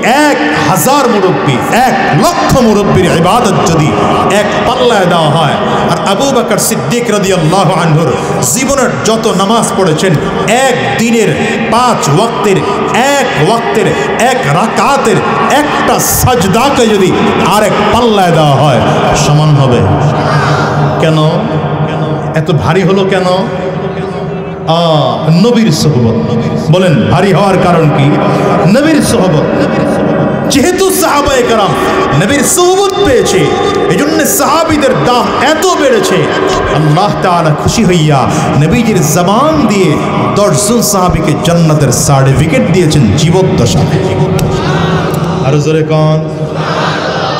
1000 মুরব্বী, 1,00,000 মুরব্বীর ইবাদত যদি এক পাল্লায় দেওয়া হয়, আর আবু বকর সিদ্দিক রাদিয়াল্লাহু আনহুর জীবনের যত নামাজ পড়েছেন, এক দিনের 5 ওয়াক্তের, এক ওয়াক্তের, এক রাকাতের একটা সাজদাকে যদি আরেক পাল্লায় দেওয়া হয়, সমান হবে। কেন এত ভারী হলো? কেন? নবীর সোহবত। বলেন ভারী হওয়ার কারণ কি? নবীর সোহবত। যেহেতু সাহাবায়ে কেরাম নবীর সোহবত পেয়েছে, এই জন্য সাহাবীদের দাম এত বেড়েছে। আল্লাহ তাআলা খুশি হইয়া নবীজির জবান দিয়ে 10 জন সাহাবীকে জান্নাতের সার্টিফিকেট দিয়েছেন জীবদ্দশায়। আরো জোরে কোন?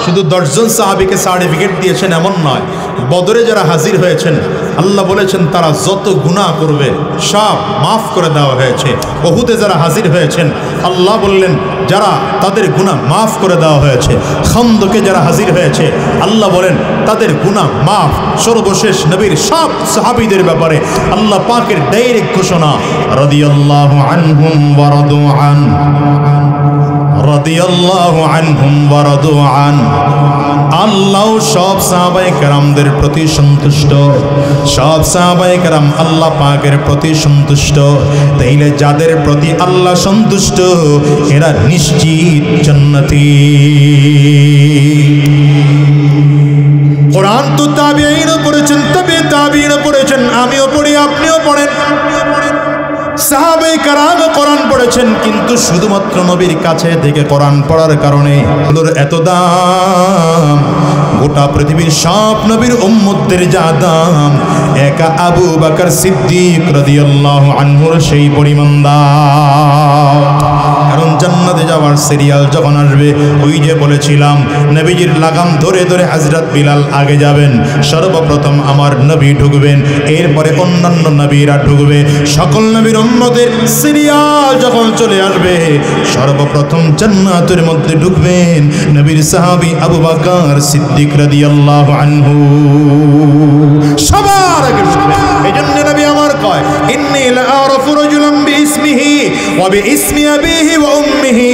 শুধু 10 জন সাহাবীকে সার্টিফিকেট দিয়েছেন এমন নয়, বদরে যারা হাজির হয়েছেন আল্লাহ বলেছেন তারা যত গুনাহ করবে সব মাফ করে দেওয়া হয়েছে। উহুদে যারা হাজির হয়েছেন আল্লাহ বললেন যারা তাদের গুনাহ মাফ করে দেওয়া হয়েছে। খন্দকে যারা হাজির হয়েছে আল্লাহ বলেন তাদের গুনাহ মাফ। সর্বশেষ নবীর সব সাহাবীদের ব্যাপারে আল্লাহ পাকের ডাইরেক্ট ঘোষণা, রাদিয়াল্লাহু আনহুম ওয়া রাদু আন, রাদিয়াল্লাহু আনহুম ওয়া রাদু আন। আল্লাহ সব সাহাবায়ে কেরামদের প্রতি সন্তুষ্ট, সব সাহাবায়ে কেরাম আল্লাহ পাকের প্রতি সন্তুষ্ট। তাইলে যাদের প্রতি আল্লাহ সন্তুষ্ট এরা নিশ্চিত জান্নাতি। কোরআন তো তাবেঈনও পড়েছেন, তবে তাবেঈনও পড়েছেন, আমিও পড়ি, আপনিও পড়েন, সাহাবায়ে কেরাম কোরআন পড়েছেন। কিন্তু শুধুমাত্র নবীর কাছে থেকে কোরআন পড়ার কারণে ওর এত দাম, গোটা পৃথিবীর সব নবীর উম্মতদের যা দাম, একা আবু বকর সিদ্দিক রাদিয়াল্লাহু আনহুর সেই পরিমাণ দাম। কারণ জান্নাতে যাওয়ার সিরিয়াল যখন আসবে, ওই যে বলেছিলাম নবীজির লাগাম ধরে ধরে হযরত বিলাল আগে যাবেন, সর্বপ্রথম আমার নবী ঢুকবেন, এরপরে অন্যান্য নবীরা ঢুকবে। সকল নবীর উম্মতের সিরিয়াল যখন চলে আসবে, সর্বপ্রথম জান্নাতের মধ্যে ঢুকবেন নবীর সাহাবী আবু বকর সিদ্দিক রাদিয়াল্লাহু আনহু, সবার আগে ঢুকবেন। এজন্য নবী আমার কয়, ইন্নী লাআরাফু রাজুলান বিইসমিহি ওয়া বিইসমি আবিহি ওয়া উম্মিহি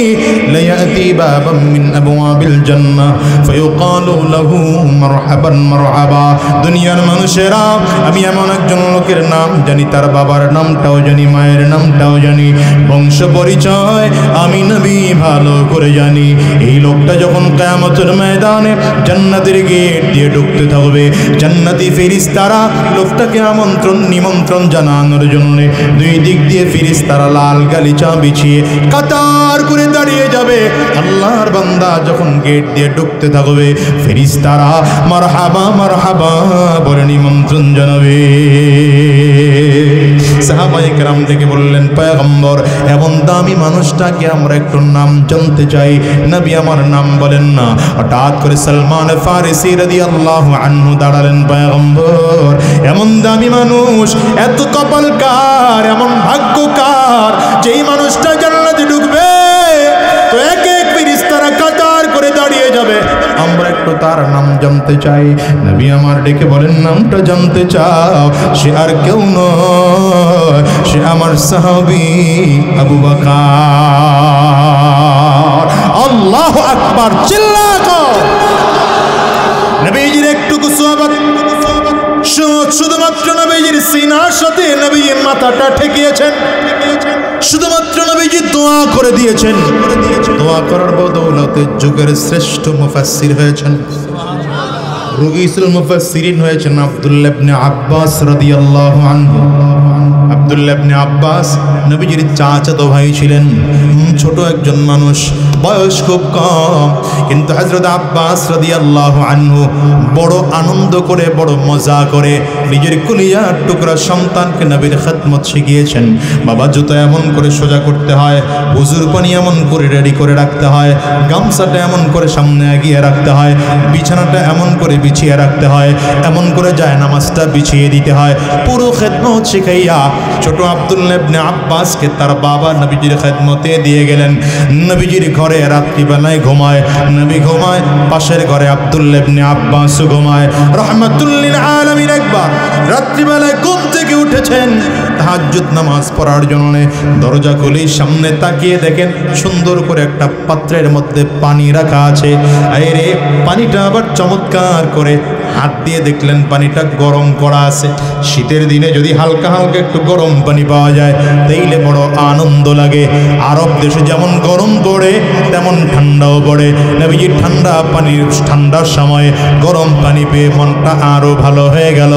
লায়াতি বাবাম মিন আবওয়াবিল জান্নাহ ফায়ুকালু লাহু মারহাবান মারহাবা। দুনিয়ার মানুষেরা, আমি এমন একজন লোকের নাম জানি, তার বাবার নামটাও জানি, মায়ের নামটাও জানি, বংশ পরিচয় আমি নবী ভালো করে জানি। এই লোকটা যখন কিয়ামতের ময়দানে জান্নাতের গেট দিয়ে ঢুকতে থাকবে, জান্নাতি ফেরেশতারা লোকটাকে আমন্ত্রণ নিমন্ত্রণ জানাবে। জানানোর জন্য দুই দিক দিয়ে ফেরেশতারা লাল গালিচা বিছিয়ে কাতার করে দাঁড়িয়ে যাবে। আল্লাহর বান্দা যখন গেট দিয়ে ঢুকতে থাকবে ফেরেশতারা মারহাবা মারহাবা বলে নিমন্ত্রণ জানাবে। সাহাবায়ে কেরাম থেকে বললেন, পয়গম্বর এমন দামি মানুষটাকে আমরা একটু নাম জানতে চাই। নবী আমার নাম বলেন না। হঠাৎ করে সালমান ফারিসি রাদিয়াল্লাহু আনহু দাঁড়ালেন, পয়গম্বর এমন দামি মানুষ, এত কপাল কার, এমন ভাগ্য কার যেই মানুষটা জান্নাতে ঢুকবে তো এক এক ফেরেশতারা কাতার করে দাঁড়িয়ে যাবে, আমরা একটু তার নাম জানতে চাই। নবী আমার ডেকে বলেন, নামটা জানতে চাও? সে আর কেউ নয়, সে আমার সাহাবী আবু বকর। আল্লাহু আকবার, চিল্লা কর। নবীজির একটুকু সোহবত, শুধুমাত্র নবীজির সিনার সাথে নবীজির মাথাটা ঠেকিয়েছেন, শুধুমাত্র নবীজি দোয়া করে দিয়েছেন। দোয়া করার বদৌলতে যুগের শ্রেষ্ঠ মুফাসসির হয়েছেন, রুইসুল মুফাসসিরিন হয়েছেন আব্দুল্লাহ ইবনে আব্বাস রাদিয়াল্লাহু আনহু। আব্দুল্লাহ ইবনে আব্বাস নবীজির চাচাতো ভাই ছিলেন, ছোট একজন মানুষ, বয়স খুব কম, কিন্তু হযরত আব্বাস রাদিয়াল্লাহু আনহু বড় আনন্দ করে, বড় মজা করে নিজের কলিজার টুকরা সন্তানকে নবীর খিদমত শিখিয়েছেন। বাবা, জুতো এমন করে সোজা করতে হয়, ওযুর পানি এমন করে রেডি করে রাখতে হয়, গামছাটা এমন করে সামনে এগিয়ে রাখতে হয়, বিছানাটা এমন করে বিছিয়ে রাখতে হয়, এমন করে যায় নামাজটা বিছিয়ে দিতে হয়। পুরো খিদমত শিখাইয়া ছোট আব্দুল্লাহ ইবনে আব্বাসকে তার বাবা নবীজির খিদমতে দিয়ে গেলেন। নবীজির ঘরে রাত্রিবেলায় ঘুমায়, নবী ঘুমায়, পাশের ঘরে আব্দুল্লাহ ইবনে আব্বাস ঘুমায় রাহমাতুল লিল আলামিন। একবার রাত্রিবেলায় ঘুম থেকে উঠেছেন তাহাজ্জুদ নামাজ পড়ার জন্য, দরজা খুলে সামনে তাকিয়ে দেখেন সুন্দর করে একটা পাত্রের মধ্যে পানি রাখা আছে। আরে পানিটা আবার চমৎকার করে হাত দিয়ে দেখলেন পানিটা গরম করা আছে। শীতের দিনে যদি হালকা হালকা একটু গরম পানি পাওয়া যায় তাইলে বড় আনন্দ লাগে। আরব দেশে যেমন গরম পড়ে তেমন ঠান্ডাও পড়ে। নবীজি ঠান্ডার সময় গরম পানি পেয়ে মনটা আরো ভালো হয়ে গেল।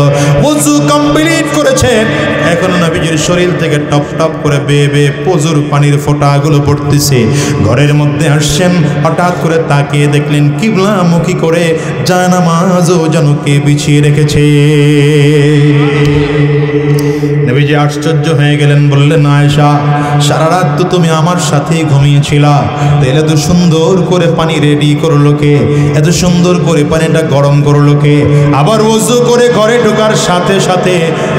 ওযু কমপ্লিট করেছেন, এখন নবীজির শরীর থেকে টপ টপ করে বেয়ে বেয়ে ওযুর পানির ফোঁটাগুলো পড়তেছে। ঘরের মধ্যে আসছেন, হঠাৎ করে তাকিয়ে দেখলেন কিবলামুখী করে জায়নামাজও যেন কে বিছিয়ে রেখেছে। নবীজি আশ্চর্য হয়ে গেলেন, বললেন, আয়েশা সারা রাত তো তুমি আমার সাথেই ঘুমিয়েছিলা, তাহলে এত সুন্দর করে পানি রেডি করলো কে? এত সুন্দর করে পানিটা গরম করলো কে? আবার ওযু করে ঘরে ঢোকার সাথে সাথে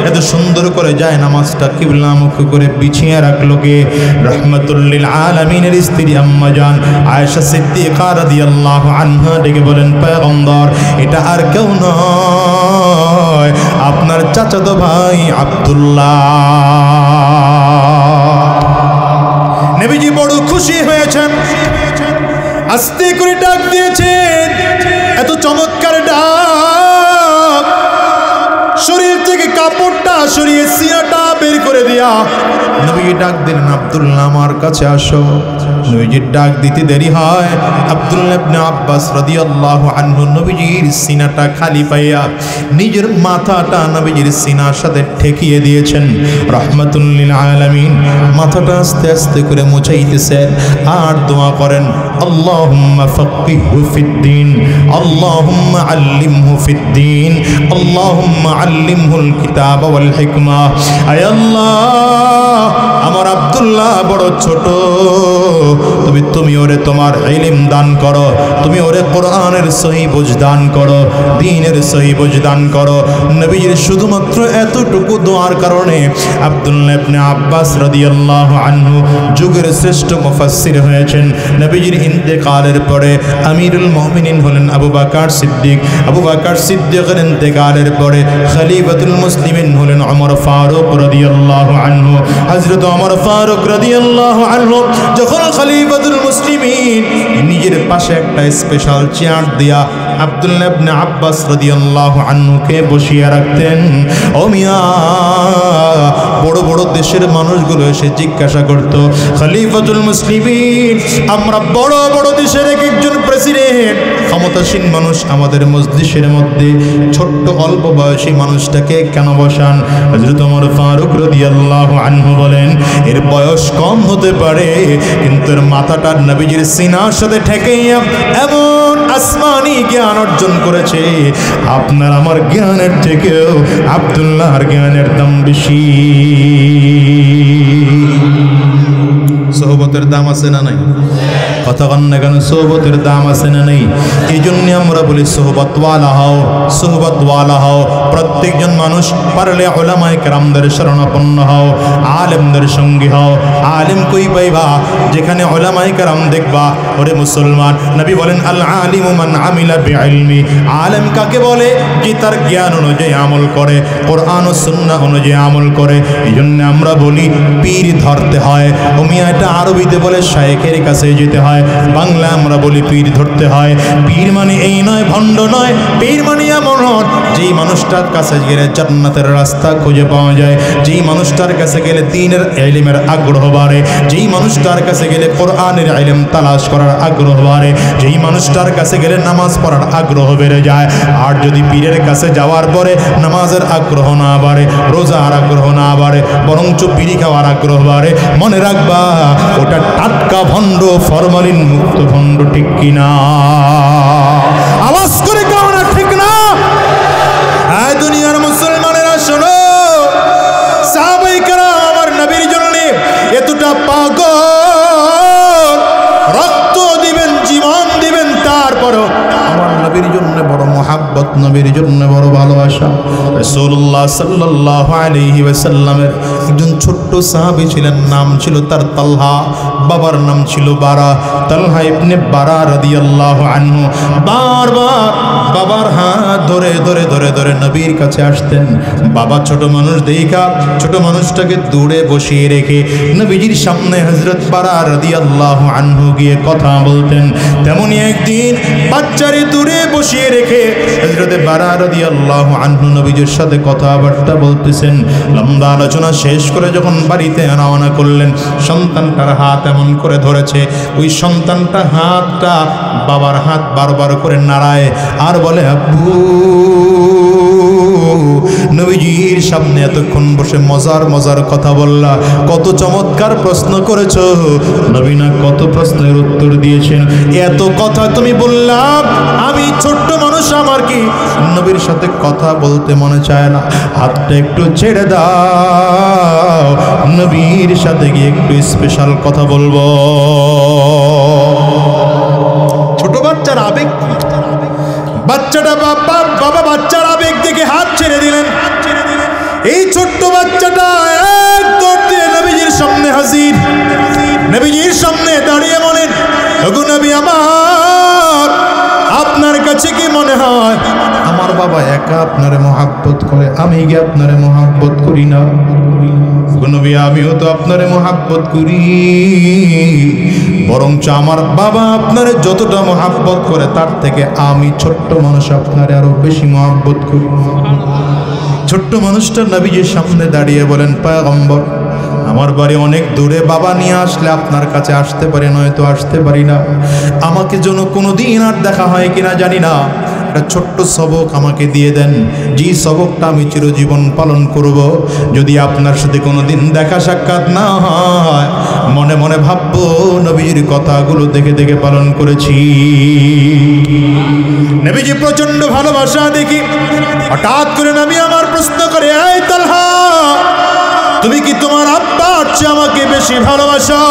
এত সুন্দর করে যায় নামাজটা কিবলামুখী করে বিছিয়ে রাখলো কে? রাহমাতুল লিল আলামিনের স্ত্রী আম্মা জান আয়েশা সিদ্দিকা রাদিয়াল্লাহু আনহা ডেকে বলেন, পয়গম্বর এটা আর কেউ নয়, আপনার চাচাতো ভাই আব্দুল্লাহ। নবীজি বড় খুশি হয়েছেন, আস্তে করে ডাক দিয়েছেন। এত চমৎকার ডাক, শরীর থেকে কাপড়টা সরিয়ে সিনাটা বের করে দিয়া নবীজি ডাক দিলেন, আব্দুল্লাহ আমার কাছে আসো। নবীজির ডাক দিতে দেরি হয়, আব্দুল্লাহ ইবনে আব্বাস রাদিয়াল্লাহু আনহু নবীজির সিনাটা খালি পাইয়া নিজের মাথাটা নবীজির সিনার সাথে ঠেকিয়ে দিয়েছেন। রাহমাতুল লিল আলামিন মাথাটা আস্তে আস্তে করে মুছাইতেছেন আর দোয়া করেন, আল্লাহুম্মা ফাক্কিহহু ফিদ্দীন, আল্লাহুম্মা আল্লিমহু ফিদ্দীন, আল্লাহুম্মা আল্লিমহুল কিতাব ওয়াল হিকমা। আয় আল্লাহ, আমার আব্দুল্লাহ বড় ছোট, তুমি ওরে তোমার ইলম দান করো, তুমি ওরে কোরআনের সহি বুঝ দান করো, দ্বীনের সহি বুঝ দান করো। নবীজির শুধুমাত্র এতটুকু দোয়ার কারণে আব্দুল্লাহ ইবনে আব্বাস রাদিয়াল্লাহু আনহু যুগের শ্রেষ্ঠ মুফাসসির হয়েছেন। নবীজির ইন্তেকালের পরে আমিরুল মুমিনিন হলেন আবু বকর সিদ্দিক। আবু বকর সিদ্দিকের ইন্তেকালের পরে খলিফাতুল মুসলিমিন হলেন ওমর ফারুক রাদিয়াল্লাহু আনহু। হযরত ওমর ফারুক রাদিয়াল্লাহু আনহু যখন খলিফাতুল মুসলিমিন নিজের পাশে একটা স্পেশাল চেয়ার দিয়া আব্দুল্লাহ ইবনে আব্বাস রাদিয়াল্লাহু আনহুকে বসিয়ে রাখতেন। ও মিয়া, বড় বড় দেশের মানুষগুলো এসে জিজ্ঞাসা করত, খলিফাতুল মুসলিমিন, আমরা বড় বড় দেশের এক একজন প্রেসিডেন্ট, ক্ষমতাসীন মানুষ, আমাদের মজলিসের মধ্যে ছোট্ট অল্প বয়সী মানুষটাকে কেন বসান? হযরত ওমর ফারুক রাদিয়াল্লাহু আনহু বলেন, এর বয়স কম হতে পারে, কিন্তু এর মাথাটা নবীজির সিনার সাথে ঠেকে এমন আসমানি জ্ঞান অর্জন করেছে, আপনার আমার জ্ঞানের থেকেও আব্দুল্লাহর জ্ঞানের দাম বেশি। সোহবতের দাম আছে না নাই? কথা কন না কেন? সোহবতের দাম আছে না নেই? এই জন্য আমরা বলি সোহবতওয়ালা হও, সোহবতওয়ালা হও। প্রত্যেকজন মানুষ পারলে উলামায়ে কেরামদের শরণাপন্ন হও, আলেমদের সঙ্গী হও। আলেম কই পাইবা? যেখানে উলামায়ে কেরাম দেখবা। ওরে মুসলমান, নবী বলেন আল আলিমু মান আমিলা বিইলমি। আলেম কাকে বলে? যে তার জ্ঞান অনুযায়ী আমল করে, কোরআন ও সুন্নাহ অনুযায়ী আমল করে। এই জন্য আমরা বলি পীর ধরতে হয়। ও মিয়া, এটা আরবিতে বলে শায়েখের কাছে যেতে হয়, বাংলা আমরা বলি পীর ধরতে হয়। পীর মানে এই নয়, ভণ্ড নয়। পীর মানে এমন যেই মানুষটার কাছে গেলে জান্নাতের রাস্তা খুঁজে পাওয়া যায়, যেই মানুষটার কাছে গেলে দ্বীনের ইলমের আগ্রহ বাড়ে, যেই মানুষটার কাছে গেলে কোরআনের ইলম তালাশ করার আগ্রহ বাড়ে, যেই মানুষটার কাছে গেলে নামাজ পড়ার আগ্রহ বেড়ে যায়। আর যদি পীরের কাছে যাওয়ার পরে নামাজের আগ্রহ না বাড়ে, রোজার আগ্রহ না বাড়ে, বরঞ্চ বিড়ি খাওয়ার আগ্রহ বাড়ে, মনে রাখবা ওটা টাটকা ভণ্ড, ফরমালিন মুক্ত ভণ্ড। ঠিক কিনা? আওয়াজ করে কেউ না, ঠিক না? এই দুনিয়ার মুসলমানেরা শোনো, সাহাবায়ে কেরাম আমার নবীর জন্য এতটা পাগল, রক্ত দিবেন, জীবন দিবেন, তারপরও আমার নবীর জন্য বড় মোহাব্বত, নবীর জন্য বড় ভালোবাসা। রাসূলুল্লাহ সাল্লাল্লাহু আলাইহি ওয়াসাল্লামের একজন ছোট্ট সাহাবী ছিলেন, নাম ছিল তার তালহা, বাবার নাম ছিল বারা। তালহা ইবনে বারা রাদিয়াল্লাহু আনহু বারবার বাবার হাত ধরে ধরে ধরে ধরে নবীর কাছে আসতেন। বাবা ছোট মানুষ দেখা ছোট মানুষটাকে দূরে বসিয়ে রেখে নবীজির সামনে হযরত বারা রাদিয়াল্লাহু আনহু গিয়ে কথা বলতেন। তেমনি একদিন বাচ্চারে দূরে বসিয়ে রেখে হযরত বারা রাদিয়াল্লাহু আনহু নবীজির সাথে কথাবার্তা বলতেছেন। লম্বা আলোচনা শেষ করে যখন বাড়িতে রওনা করলেন, সন্তানটার হাত এমন করে ধরেছে, ওই সন্তানটা হাতটা বাবার হাত বারবার করে নাড়ায় আর বলে, আব্বু। নবীজির সামনে এতক্ষণ বসে মজার মজার কথা বললা, কত চমৎকার প্রশ্ন করেছো। নবী না কত প্রশ্নের উত্তর দিয়েছেন। এত কথা তুমি বললাম, আমি ছোট্ট মানুষ, আমার কি নবীর সাথে কথা বলতে মনে চায় না? হাতটা একটু ছেড়ে দাও, নবীর সাথে গিয়ে একটু স্পেশাল কথা বলবো। ছোট বাচ্চার আবেগ, বাচ্চাটা বাবা বাচ্চার আবেগ দেখে হাত ছেড়ে দিলেন। এই ছোট্ট বাচ্চাটা এক দৌড় দিয়ে নবীজির সামনে হাজির। নবীজির সামনে দাঁড়িয়ে বলেন, ওগো নবী আমার, আপনার কাছে কি মনে হয় আমার বাবা একা আপনারে মহাব্বত করে, আমি কি আপনারে মহাব্বত করি না? নবী, আমিও তো আপনারে মহাব্বত করি, বরঞ্চ আমার বাবা আপনারে যতটা মহাব্বত করে তার থেকে আমি ছোট্ট মানুষ আপনারে আরো বেশি মহাব্বত করি। ছোট্ট মানুষটা নবীজির সামনে দাঁড়িয়ে বলেন, পয়গম্বর, আমার বাড়ি অনেক দূরে, বাবা নিয়ে আসলে আপনার কাছে আসতে পারি, নয়তো আসতে পারি না। আমাকে যেন কোনোদিন আর দেখা হয় কিনা জানি না, একটা ছোট্ট সবক আমাকে দিয়ে দেন, যে সবকটা আমি চিরজীবন পালন করব। যদি আপনার সাথে কোনোদিন দেখা সাক্ষাৎ না হয়, মনে মনে ভাববো নবীর কথাগুলো দেখে দেখে পালন করেছি। নবীজি প্রচন্ড ভালোবাসা দেখি হঠাৎ করে নবী আমার প্রশ্ন করে, এই তালহা, তুমি কি তোমার আব্বার চেয়ে আমাকে বেশি ভালোবাসো?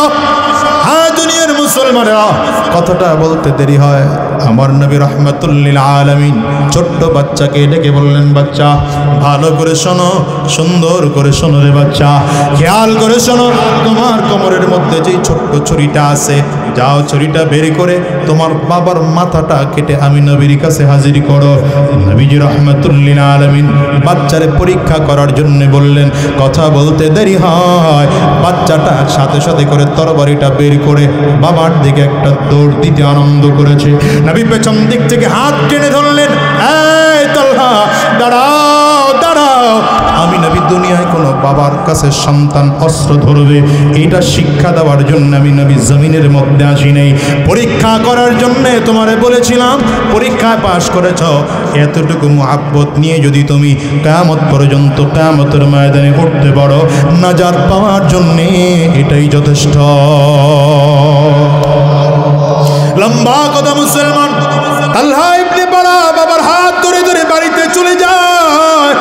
হ্যাঁ দুনিয়ার মুসলমানেরা, কথাটা বলতে দেরি হয়, আমার নবী রাহমাতুল লিল আলামিন ছোট্ট বাচ্চাকে ডেকে বললেন, বাচ্চা ভালো করে শোনো, সুন্দর করে শোনো রে বাচ্চা, খেয়াল করে শোনো, তোমার কোমরের মধ্যে যেই ছোট্ট ছুরিটা আছে, যাও ছুরিটা বের করে তোমার বাবার মাথাটা কেটে আমি নবীর কাছে হাজির করো। নবীজি রাহমাতুল লিল আলামিন বাচ্চারে পরীক্ষা করার জন্য বললেন। কথা বলতে দেরি হয়, বাচ্চাটা সাথে সাথে করে তরবারিটা বের করে বাবার দিকে একটা দৌড় দিতে আরম্ভ করেছে। নবী পেছন দিক থেকে হাত টেনে ধরলেন, এই তালহা দাঁড়াও দাঁড়াও, আমি নবী দুনিয়ায় কোনো বাবার কাছে সন্তান অস্ত্র ধরবে এটা শিক্ষা দেওয়ার জন্য আমি নবী জমিনের মধ্যে আসি নাই, পরীক্ষা করার জন্য তোমারে বলেছিলাম, পরীক্ষায় পাশ করেছ, এতটুকু মুহাব্বত নিয়ে যদি তুমি কিয়ামত পর্যন্ত কিয়ামতের ময়দানে উঠতে পারো, নাজাত পাওয়ার জন্য এটাই যথেষ্ট। লম্বা কথা মুসলমান তালহা ইবনে বারা বাবার হাত ধরে ধরে বাড়িতে চলে যায়।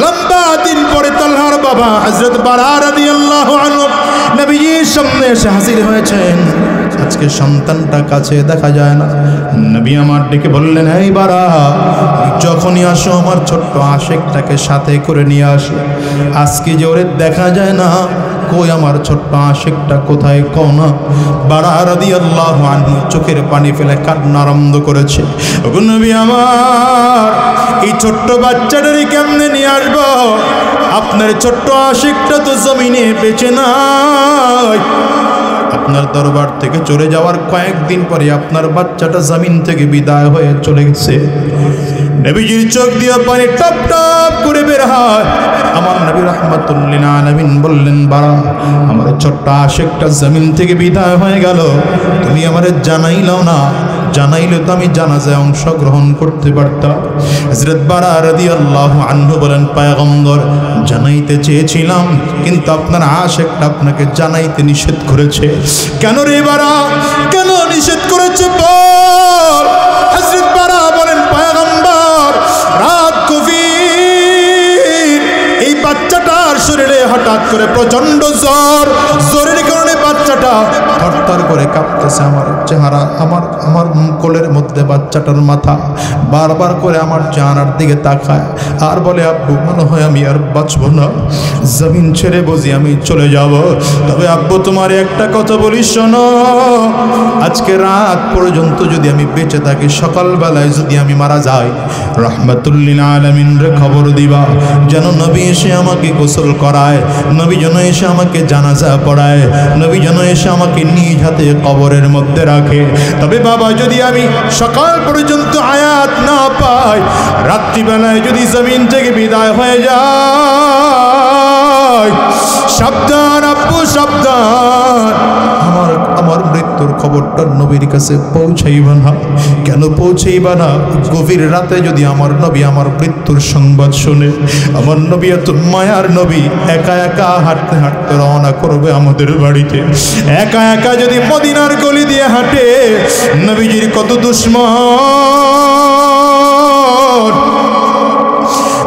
লম্বা দিন পরে তালহার বাবা হযরত বারা রাদিয়াল্লাহু আনহু নবীজির সামনে এসে হাজির হয়েছেন। আজকে সন্তানটা কাছে দেখা যায় না। নবী আমার ডেকে বললেন, এই বারা, যখনই আসো আমার ছোট্ট আশিকটাকে সাথে করে নিয়ে আসো। আজকে যে ওরে দেখা যায় না, কই আমার ছোট্ট আশিকটা কোথায় কও না। বারা রাদিয়াল্লাহু আনহু চোখের পানি ফেলে কান্না আরম্ভ করেছে। ওগো নবী আমার, এই ছোট্ট বাচ্চাটারে কেমনে নিয়ে আসবো? আপনার ছোট্ট আশিকটা তো জমিনে বেঁচে নাই। আপনার দরবার থেকে চলে যাওয়ার কয়েকদিন পরে আপনার বাচ্চাটা জমিন থেকে বিদায় হয়ে চলে গেছে। নবীজির চোখ দিয়ে পানি টপ টপ করে বের হয়। আমার নবী রাহমাতুল লিল আলামিন বললেন, বারা, আমার ছোট্ট আশিকটা জমিন থেকে বিদায় হয়ে গেল, তুমি আমারে জানাইলাও না, জানাইলে তো আমি জানাজায় অংশগ্রহণ করতে পারতাম। হযরত বারা রাদিয়াল্লাহু আনহু বলেন, পয়গম্বর, জানাইতে চেয়েছিলাম কিন্তু আপনার আশিকটা আপনাকে জানাইতে নিষেধ করেছে। কেন রে বারা, কেন নিষেধ করেছে বল? হযরত বারা বলেন, পয়গম্বর, রাত গভীর, এই বাচ্চাটার শরীরে হঠাৎ করে প্রচন্ড জ্বর, জ্বরের কারণে বাচ্চাটা থরথর করে কাঁপতেছে। আমার চেহারা, আমার কোলের মধ্যে বাচ্চাটার মাথা বারবার করে আমার চেহারার দিকে তাকায় আর বলে, আব্বু, মনে হয় আমি আর বাঁচব না, জমিন ছেড়ে বুঝি আমি চলে যাব। তবে আব্বু, তোমার একটা কথা বলি, শোনো, আজকে রাত পর্যন্ত যদি আমি বেঁচে থাকি, সকালবেলায় যদি আমি মারা যাই, রাহমাতুল লিল আলামিন রে খবর দিবা, যেন নবী এসে আমাকে গোসল করায়, নবী যেন এসে আমাকে জানাজা পড়ায়, নবী যেন এসে আমাকে নিজ হাতে কবরের মধ্যে রাখে। তবে বাবা, যদি আমি সকাল পর্যন্ত আয়াত না পাই, রাত্রিবেলায় যদি জমিন থেকে বিদায় হয়ে যায়, সাবধান আব্বু, সাবধান, আমার মৃত্যুর খবরটা নবীর কাছে পৌঁছাইবা না। কেন পৌঁছাইবা না? গভীর রাতে যদি আমার নবী আমার মৃত্যুর সংবাদ শুনে, আমার নবী এত মায়ার নবী, একা একা হাঁটতে হাঁটতে রওনা করবে আমাদের বাড়িতে, একা একা যদি মদিনার গলি দিয়ে হাঁটে, নবীজির কত দুশমন,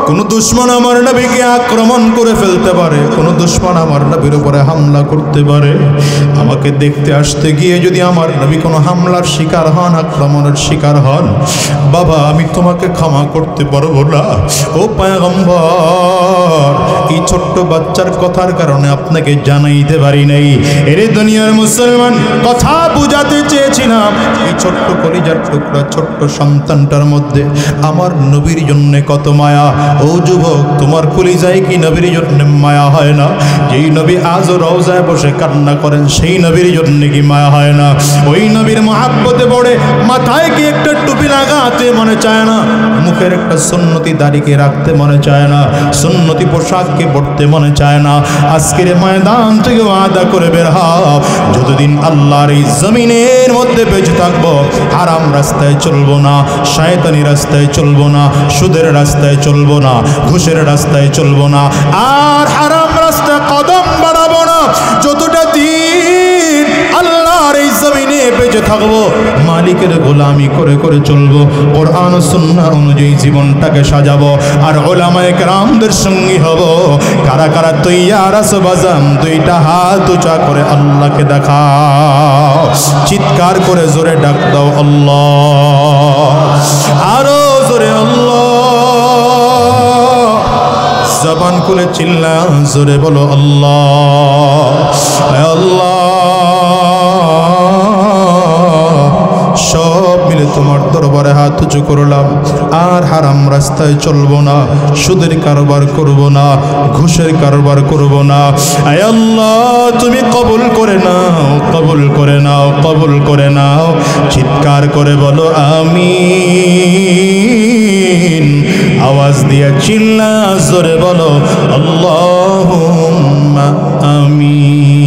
কোন দুশমন আমার নবীকে আক্রমণ করে ফেলতে পারে, কোন দুশমন আমার নবীর উপরে হামলা করতে পারে। আমাকে দেখতে আসতে গিয়ে যদি আমার নবী কোনো হামলার শিকার হন, আক্রমণের শিকার হন, বাবা, আমি তোমাকে ক্ষমা করতে পারবো না। ও পয়গম্বর, এই ছোট্ট বাচ্চার কথার কারণে আপনাকে জানাইতে পারি নাই। এরে দুনিয়ার মুসলমান, কথা বুঝাতে চেয়েছিলাম, এই ছোট্ট কলিজার টুকরা ছোট্ট সন্তানটার মধ্যে আমার নবীর জন্য কত মায়া। ও যুবক, তোমার কলিজায় কি নবীর জন্য মায়া হয় না? যেই নবী আজও রওজায় বসে কান্না করেন, সেই নবীর জন্য কি মায়া হয় না? ওই নবীর মহাব্বতে পড়ে মাথায় কি একটা টুপি লাগাতে মনে চায় না? মুখের একটা সুন্নতি দাড়িকে রাখতে মনে চায় না? সুন্নতি পোশাককে পড়তে মনে চায় না? আজকের ময়দান থেকে ওয়াদা করে বের হও, যতদিন আল্লাহর এই জমিনের মধ্যে বেঁচে থাকবো, হারাম রাস্তায় চলবো না, শয়তানি রাস্তায় চলবো না, সুদের রাস্তায় চলবো না, ঘুষের রাস্তায় চলবো না, আর হারাম রাস্তায় কদম বাড়াবো না। যতটা দিন আল্লাহর এই জমিনে বেঁচে থাকবো, মালিকের গোলামি করে করে চলবো, কোরআন ও সুন্নাহ অনুযায়ী জীবনটাকে সাজাবো, আর উলামায়ে কেরামদের সঙ্গী হব। কারা কারা তৈয়ার আছো বাজান? দুইটা হাত উঁচা করে আল্লাহকে দেখাও। চিৎকার করে জোরে ডাক দাও আল্লাহ, আরো জোরে আল্লাহ। জবান খুলে চিল্লা জোরে বলো আল্লাহ, আল্লাহ। সব মিলে তোমার দরবারে হাত উঁচু করলাম, আর হারাম রাস্তায় চলবো না, সুদের কারবার করব না, ঘুষের কারবার করব না। আয় আল্লাহ তুমি কবুল করে নাও, কবুল করে নাও, কবুল করে নাও। চিৎকার করে বলো আমিন। আওয়াজ দিয়ে চিল্লা জোরে বলো আল্লাহুম্মা আমিন।